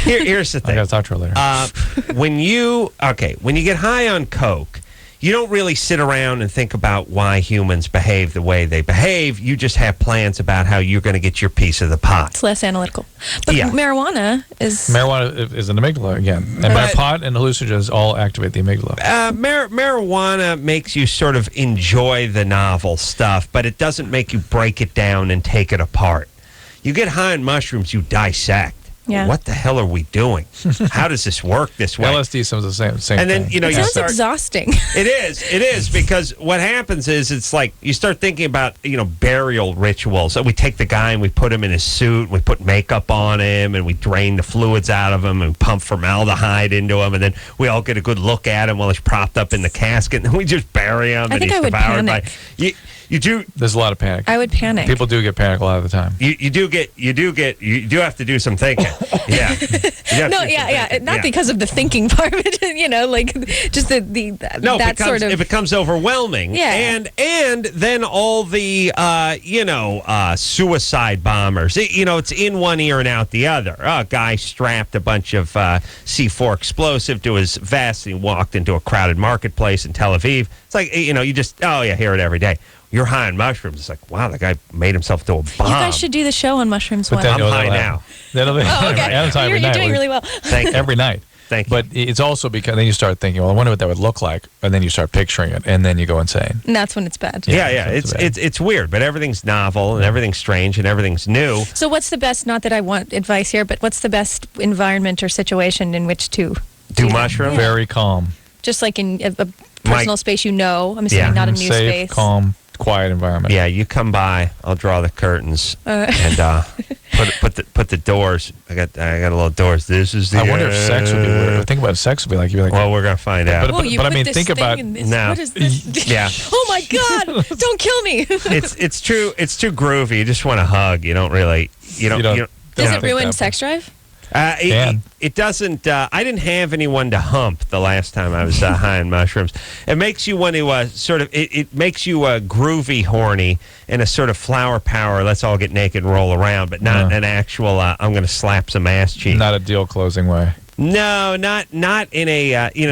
Here's the thing. I got to talk to her later. When you get high on coke, you don't really sit around and think about why humans behave the way they behave. You just have plans about how you're going to get your piece of the pie. It's less analytical. But marijuana is an amygdala again. And by pot and hallucinogens all activate the amygdala. Marijuana makes you sort of enjoy the novel stuff, but it doesn't make you break it down and take it apart. You get high on mushrooms, you dissect. Yeah. What the hell are we doing? How does this work this way? LSD sounds the same and then thing. It sounds exhausting. It is because what happens is it's like you start thinking about burial rituals. So we take the guy and we put him in his suit, and we put makeup on him, and we drain the fluids out of him and pump formaldehyde into him, and then we all get a good look at him while he's propped up in the casket, and then we just bury him. I think I would panic. You do. There's a lot of panic. I would panic. People do get panic a lot of the time. You do have to do some thinking. Yeah. No, yeah. Not because of the thinking part of it, like just it becomes overwhelming. Yeah. And then all the suicide bombers. It's in one ear and out the other. A guy strapped a bunch of C4 explosive to his vest and he walked into a crowded marketplace in Tel Aviv. It's like, you just hear it every day. You're high on mushrooms. It's like, wow, the guy made himself into a bomb. You guys should do the show on mushrooms one. I'm high now. Okay. You're doing really well. Every night. Thank you. But it's also because then you start thinking, well, I wonder what that would look like, and then you start picturing it, and then you go insane. And that's when it's bad. Yeah. It's weird, but everything's novel and everything's strange and everything's new. So what's the best? Not that I want advice here, but what's the best environment or situation in which to do mushrooms? Very calm. Just like in a personal space, I'm assuming not a new safe, space. Calm, quiet environment. Yeah, you come by, I'll draw the curtains and put the doors. I got a little doors. This is the. I wonder if sex would be weird. Think about sex would be like. You'd be like, well, we're gonna find out. But I mean, think about now. What is this? Yeah. Oh my God! Don't kill me. It's true. It's too groovy. You just want to hug. You don't really. You don't. Does it ruin sex drive? It doesn't. I didn't have anyone to hump the last time I was high on mushrooms. It makes you want to sort of. It makes you groovy, horny, and a sort of flower power. Let's all get naked and roll around, but not an actual. I'm going to slap some ass cheek. Not a deal closing way. No, not in a. You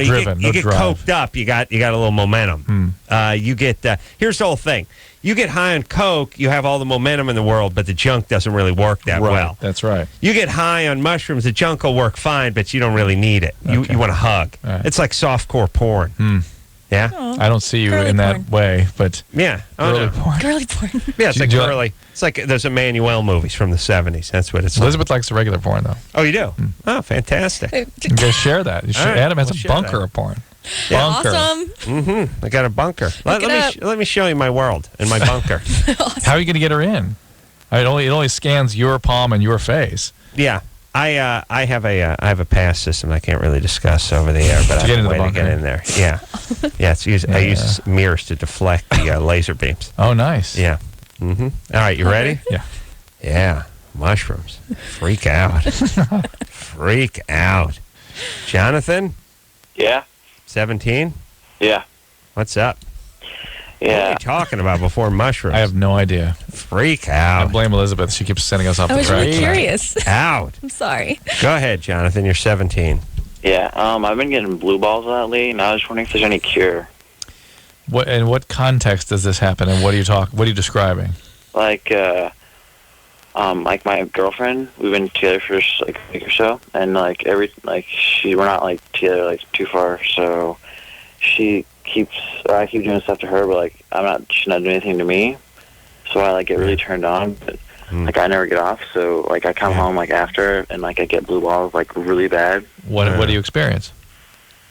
get coked up. You got a little momentum. You get. Here's the whole thing. You get high on coke, you have all the momentum in the world, but the junk doesn't really work that well. That's right. You get high on mushrooms, the junk will work fine, but you don't really need it. Okay. You want to hug. Right. It's like softcore porn. Yeah? Aww. I don't see you in that way, but yeah. Girly porn. Girly porn. Yeah, it's like girly. It's like those Emmanuel movies from the 70s. That's what it's Elizabeth likes the regular porn, though. Oh, you do? Oh, fantastic. You guys share that. Adam has a bunker of porn. Yeah. Bunker. Awesome. I got a bunker. Let me show you my world and my bunker. Awesome. How are you going to get her in? It only scans your palm and your face. Yeah. I have a pass system I can't really discuss over the air, but I have a way to get in there. Yeah. Yeah. I use mirrors to deflect the laser beams. Oh, nice. Yeah. All right, you ready? Yeah. Yeah. Mushrooms. Freak out. Freak out. Jonathan? Yeah. 17? Yeah. What's up? Yeah. What are you talking about before mushrooms? I have no idea. Freak out. I blame Elizabeth. She keeps sending us off the track. I was really curious. Out. I'm sorry. Go ahead, Jonathan. You're 17. Yeah. I've been getting blue balls lately, and I was wondering if there's any cure. In what context does this happen, and what are you describing? Like my girlfriend, we've been together for like a week or so, and we're not like together like too far, so I keep doing stuff to her, but she's not doing anything to me, so I get really turned on, but I never get off, so I come home after, and I get blue balls really bad. What do you experience?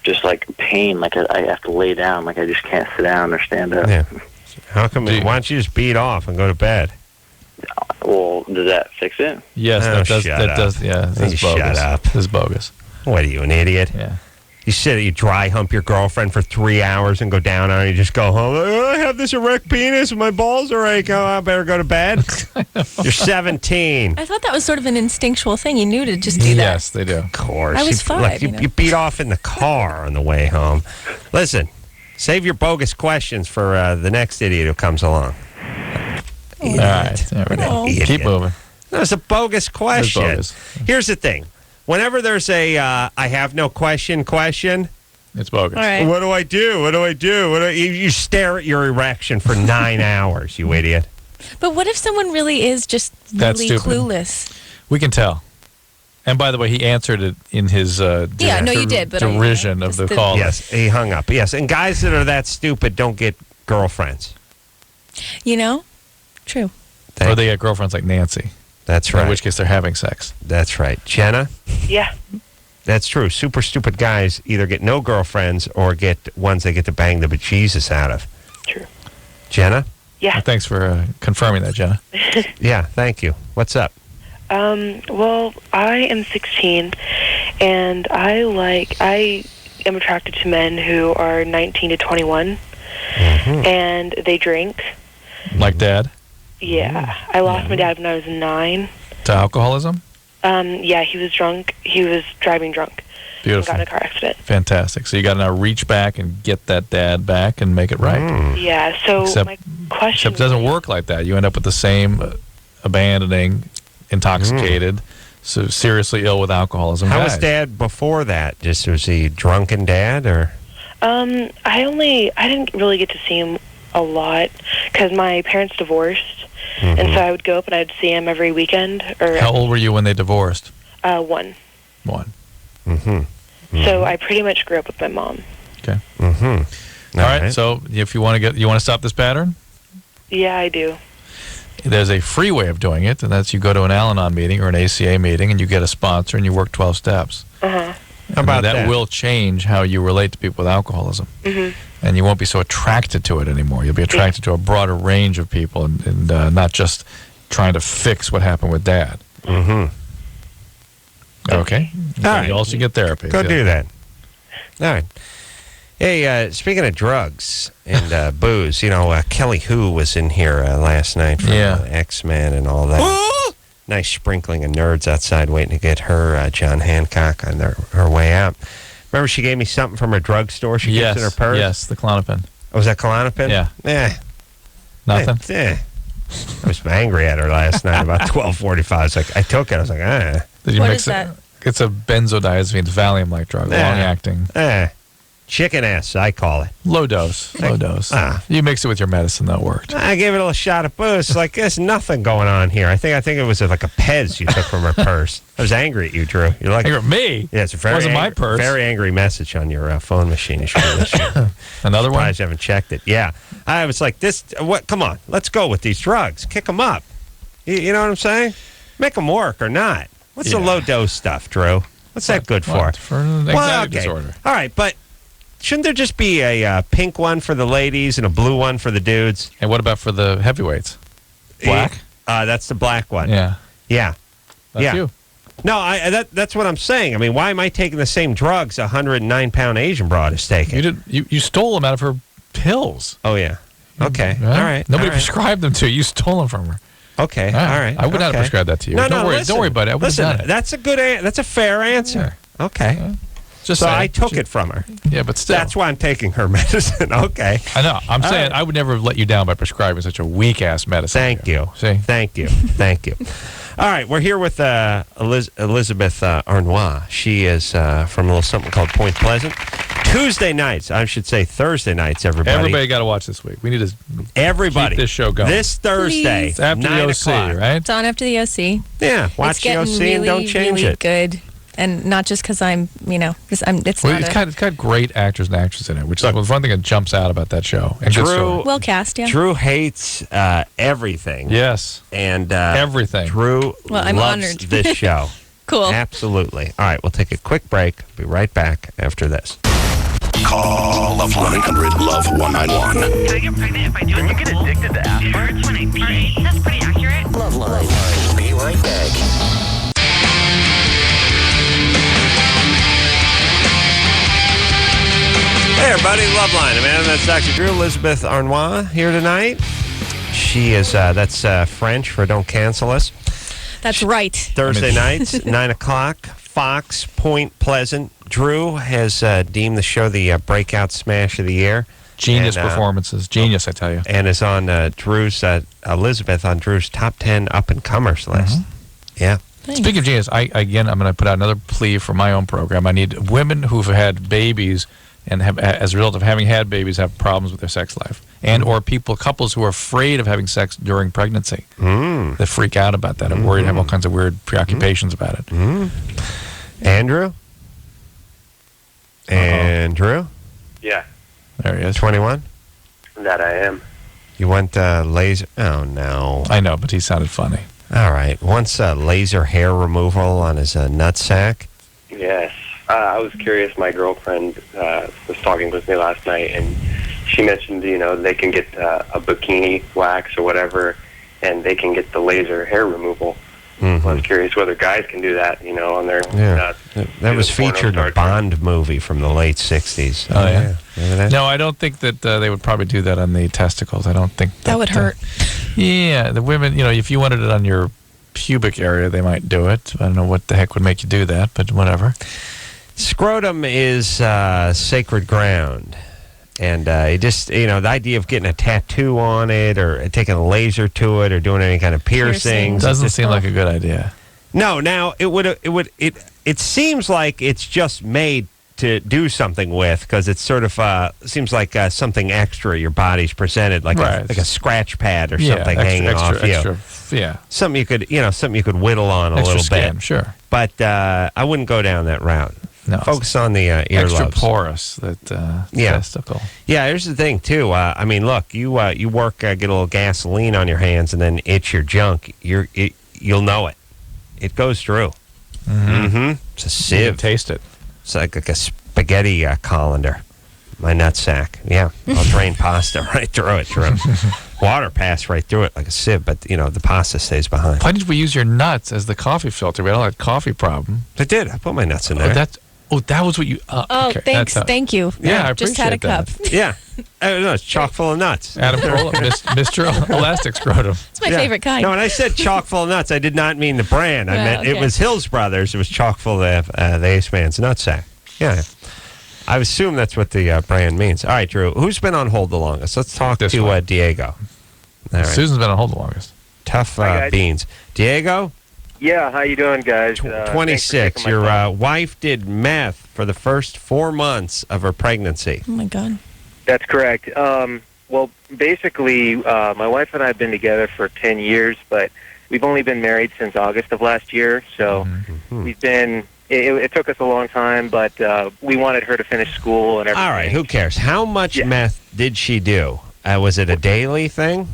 Just pain, I have to lay down, I just can't sit down or stand up. Yeah. How come? Why don't you just beat off and go to bed? Well, does that fix it? Yes, that does. Yeah, this is bogus. Shut up. This is bogus. What are you, an idiot? Yeah. You dry hump your girlfriend for 3 hours and go down on her. You just go home. I have this erect penis and my balls are aching. I better go to bed. You're 17. I thought that was sort of an instinctual thing. You knew to just do that. Yes, they do. Of course. I was 5. You beat off in the car on the way home. Listen, save your bogus questions for the next idiot who comes along. All right. Keep moving. That's a bogus question. Bogus. Here's the thing. Whenever there's a I have no question, it's bogus. All right. What do I do? You stare at your erection for 9 hours, you idiot. But what if someone really is just really clueless? We can tell. And by the way, he answered it in his you did, but derision of the call. Yes, he hung up. Yes, and guys that are that stupid don't get girlfriends. True. Or they get girlfriends like Nancy. That's right. In which case they're having sex. That's right. Jenna? Yeah. That's true. Super stupid guys either get no girlfriends or get ones they get to bang the bejesus out of. True. Jenna? Yeah. Well, thanks for confirming that, Jenna. Yeah, thank you. What's up? Well, I am 16, and I am attracted to men who are 19 to 21, and they drink. Like Dad? Yeah. I lost my dad when I was 9. To alcoholism? Yeah, he was drunk. He was driving drunk. Beautiful. And got in a car accident. Fantastic. So you got to now reach back and get that dad back and make it right. Yeah, so my question... Except it doesn't work like that. You end up with the same abandoning, intoxicated, so seriously ill with alcoholism. How was Dad before that? Just was he drunken dad or? I didn't really get to see him a lot because my parents divorced, and so I would go up and I'd see him every weekend. How old were you when they divorced? 1. So I pretty much grew up with my mom. Okay. All right. So if you want to stop this pattern? Yeah, I do. There's a free way of doing it, and that's you go to an Al-Anon meeting or an ACA meeting, and you get a sponsor, and you work 12 steps. How about that? Will change how you relate to people with alcoholism. And you won't be so attracted to it anymore. You'll be attracted to a broader range of people and not just trying to fix what happened with Dad. Okay. All right. You also get therapy. Go do that. All right. Hey, speaking of drugs and booze, Kelly Hu was in here last night from X-Men and all that. Nice sprinkling of nerds outside waiting to get her John Hancock on her way out. Remember she gave me something from her drugstore she keeps in her purse? Yes, the Klonopin. Oh, was that Klonopin? Yeah. Nothing? I was angry at her last night about 12:45. I took it. I was like, Did you mix it? It's a benzodiazepine. It's Valium-like drug, long-acting. Chicken ass, I call it. Low dose. You mix it with your medicine, that worked. I gave it a little shot of booze. Like, there's nothing going on here. I think it was like a Pez you took from her purse. I was angry at you, Drew. You're like, angry at me? Yeah, it's a very wasn't my purse. Very angry message on your phone machine. Another one? Surprised you haven't checked it. Yeah. I was like, come on, let's go with these drugs. Kick them up. You know what I'm saying? Make them work or not. What's the low dose stuff, Drew? What's that good for? For an anxiety disorder. All right, but shouldn't there just be a pink one for the ladies and a blue one for the dudes? And what about for the heavyweights? Black? That's the black one. Yeah. That's you. No, that's what I'm saying. I mean, why am I taking the same drugs a 109-pound Asian broad is taking? You stole them out of her pills. Oh, yeah. Okay. Yeah. All right. Nobody prescribed them to you. You stole them from her. Okay. All right. I would not have prescribed that to you. No, don't worry about it. I would have done it. That's a fair answer. Yeah. Okay. I took it from her. Yeah, but still. That's why I'm taking her medicine. Okay. I know. I'm saying I would never have let you down by prescribing such a weak-ass medicine. Thank you. See? Thank you. All right, we're here with Elisabeth Harnois. She is from a little something called Point Pleasant. Tuesday nights, I should say Thursday nights, everybody. Everybody got to watch this week. We need to keep this show going. This Thursday, it's after the OC, right? It's on after the OC. Yeah, watch the OC and don't change really it. Good. And not just because it's got great actors and actresses in it, which is one thing that jumps out about that show. And well cast, yeah. Drew hates everything. Yes. And everything. Drew I'm loves honored. this show. Cool. Absolutely. All right, we'll take a quick break. Be right back after this. Call LoveLine 1-800-LOVE-191. Can I get pregnant if I do it? You get addicted to aspirin? When I pee. That's pretty accurate. LoveLine. Be right back. Hey, everybody, LoveLine. Man, that's Dr. Drew. Elisabeth Harnois here tonight. She is, that's French for don't cancel us. That's right. Thursday nights, 9 o'clock, Fox, Point Pleasant. Drew has deemed the show the breakout smash of the year. Genius performances. Genius, I tell you. And is on Elisabeth on Drew's top 10 up-and-comers list. Yeah. Thanks. Speaking of genius, I'm going to put out another plea for my own program. I need women who've had babies and have, as a result of having had babies, have problems with their sex life, and or couples who are afraid of having sex during pregnancy. They freak out about that and worried, have all kinds of weird preoccupations about it. Andrew? Andrew? Yeah. There he is. 21? That I am. You want laser? Oh, no. I know, but he sounded funny. All right. Wants laser hair removal on his nutsack? Yes. I was curious. My girlfriend was talking with me last night, and she mentioned, they can get a bikini wax or whatever, and they can get the laser hair removal. I was curious whether guys can do that, on their... that was featured in a Bond movie from the late 60s. Oh, yeah. No, I don't think that they would probably do that on the testicles. I don't think... That would hurt. Yeah, the women, if you wanted it on your pubic area, they might do it. I don't know what the heck would make you do that, but whatever. Scrotum is sacred ground. And the idea of getting a tattoo on it or taking a laser to it or doing any kind of piercings. Doesn't seem like a good idea. No, now it seems like it's just made to do something with, because it's sort of seems like something extra your body's presented, like a scratch pad or something hanging off you. Yeah, something you could whittle on a little bit. Sure, but I wouldn't go down that route. No, focus on the earlobes. Extra porous, testicle. Yeah, here's the thing too. Look, you work, get a little gasoline on your hands, and then itch your junk. You'll know it. It goes through. It's a sieve. You can taste it. It's like a spaghetti colander. My nutsack. Yeah, I'll drain pasta right through it. Water passed right through it like a sieve, but the pasta stays behind. Why did we use your nuts as the coffee filter? We had all that coffee problem. I did. I put my nuts in there. That was what you... okay. Thanks. Thank you. Yeah, I just had a cup. Yeah. No, it's chock full of nuts. Adam Carolla, Mr. Elastic Scrotum. It's my favorite kind. No, when I said chock full of nuts, I did not mean the brand. I meant it was Hills Brothers. It was chock full of the Ace Man's nutsack. Yeah. I assume that's what the brand means. All right, Drew. Who's been on hold the longest? Let's talk to Diego. All right. Susan's been on hold the longest. Tough beans. Diego? Yeah, how you doing, guys? 26. Your wife did meth for the first 4 months of her pregnancy. Oh, my God. That's correct. Well, basically, my wife and I have been together for 10 years, but we've only been married since August of last year, so we've been... It took us a long time, but we wanted her to finish school and everything. All right, who cares? How much meth did she do? Was it a daily thing?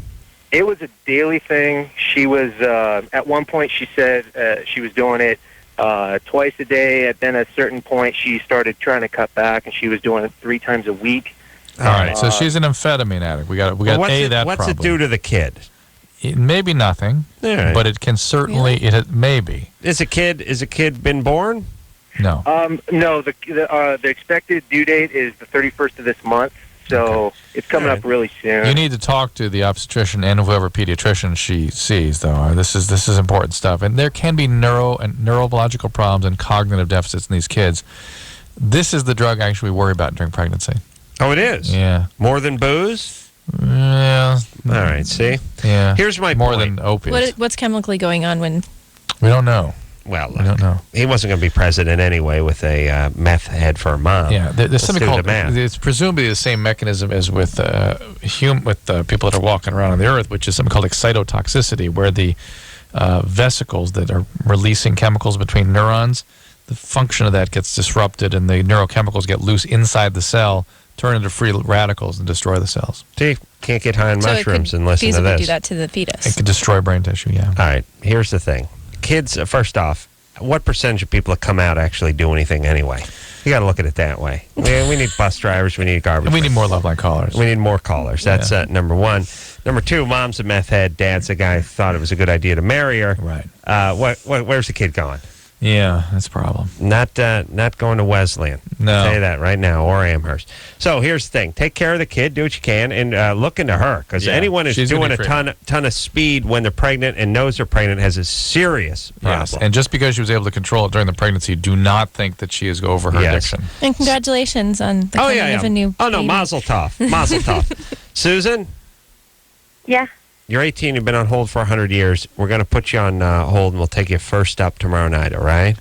It was a daily thing. She was, at one point she said she was doing it twice a day. At then at a certain point she started trying to cut back, and she was doing it 3 times a week. All right, so she's an amphetamine addict. We got that problem. What's it do to the kid? It may be nothing, but it can certainly, it may be. Is a kid been born? No. No, the expected due date is the 31st of this month. So it's coming up really soon. You need to talk to the obstetrician and whoever pediatrician she sees, though. This is important stuff. And there can be neurological problems and cognitive deficits in these kids. This is the drug actually we worry about during pregnancy. Oh, it is? Yeah. More than booze? Yeah. All right, see? Yeah. Here's my More point. than opiates. What's chemically going on when... We don't know. Well, we don't know. He wasn't going to be president anyway with a meth head for a mom. Yeah, there's something called... It's presumably the same mechanism as with people that are walking around on the earth, which is something called excitotoxicity, where the vesicles that are releasing chemicals between neurons, the function of that gets disrupted and the neurochemicals get loose inside the cell, turn into free radicals and destroy the cells. See, can't get high on mushrooms and listen to feasibly this. Do that to the fetus. It could destroy brain tissue, yeah. All right, here's the thing. Kids, first off, what percentage of people that come out actually do anything anyway? You got to look at it that way. We need bus drivers. We need garbage. And we need more LoveLine callers. We need more callers. That's number one. Number two, mom's a meth head. Dad's a guy who thought it was a good idea to marry her. Right. Where's the kid going? Yeah, that's a problem. Not going to Wesleyan. No. I'll tell you that right now, or Amherst. So here's the thing. Take care of the kid. Do what you can. And look into her. Because anyone who's doing a ton of speed when they're pregnant and knows they're pregnant has a serious problem. Yes, and just because she was able to control it during the pregnancy, do not think that she is over her addiction. And congratulations on the coming of a new Oh, no, baby. mazel tov. Mazel tov. Susan? Yeah. You're 18. You've been on hold for 100 years. We're going to put you on hold, and we'll take you first up tomorrow night, all right?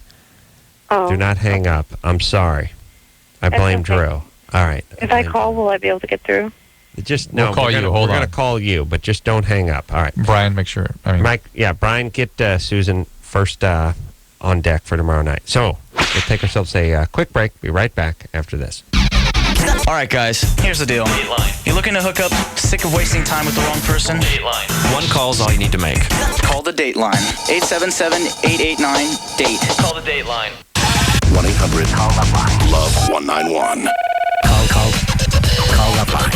Oh. Do not hang up. I'm sorry. I blame Drew. All right. If I call, will I be able to get through? We'll call you. We're going to call you, but just don't hang up. All right. Brian, make sure. Brian, get Susan first on deck for tomorrow night. So we'll take ourselves a quick break. Be right back after this. All right, guys, here's the deal. Dateline. You're looking to hook up, sick of wasting time with the wrong person? Dateline. One call's all you need to make. Call the Dateline. 877-889-DATE. Call the Dateline. 1-800-LOVE-191. Call LoveLine.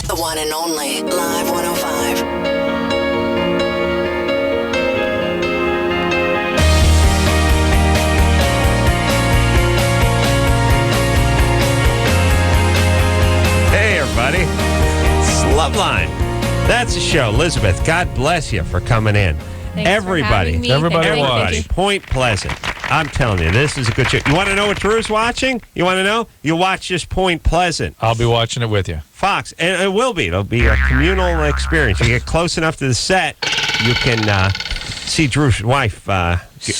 The one and only Live 105. Hey, everybody. It's LoveLine. That's the show. show. Elizabeth, God bless you for coming in. Thanks everybody, for everybody. Point Pleasant. I'm telling you, this is a good show. You want to know what Drew's watching? You want to know? You watch this Point Pleasant. I'll be watching it with you. Fox, and it will be. It'll be a communal experience. You get close enough to the set, you can see Drew's wife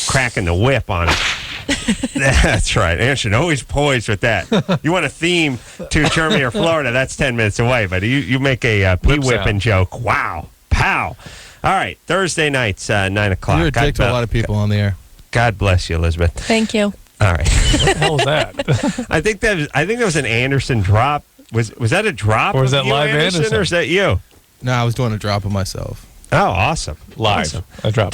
cracking the whip on it. That's right. Anderson, always poised with that. You want a theme to Germany or Florida, that's 10 minutes away, but you make a pee-whipping joke. Wow. Pow. All right, Thursday nights, 9 o'clock. You're a dick to a lot of people on the air. God bless you, Elizabeth. Thank you. All right. What the hell was that? I think that was an Anderson drop. Was that a drop? Or was that you, live Anderson? Or is that you? No, I was doing a drop of myself. Oh, awesome. Live. Awesome. A drop.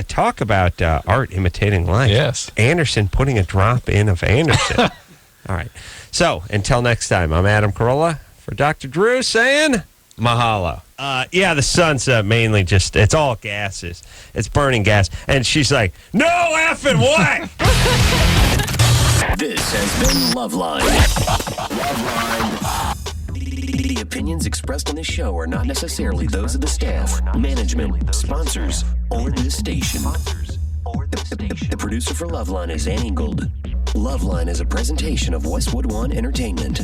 Talk about art imitating life. Yes. Anderson putting a drop in of Anderson. All right. So, until next time, I'm Adam Carolla for Dr. Drew saying mahalo. Yeah, the sun's mainly just, it's all gases. It's burning gas. And she's like, no effing way! This has been LoveLine. The opinions expressed on this show are not necessarily those of the staff, management, sponsors, or this station. The producer for LoveLine is Annie Gold. LoveLine is a presentation of Westwood One Entertainment.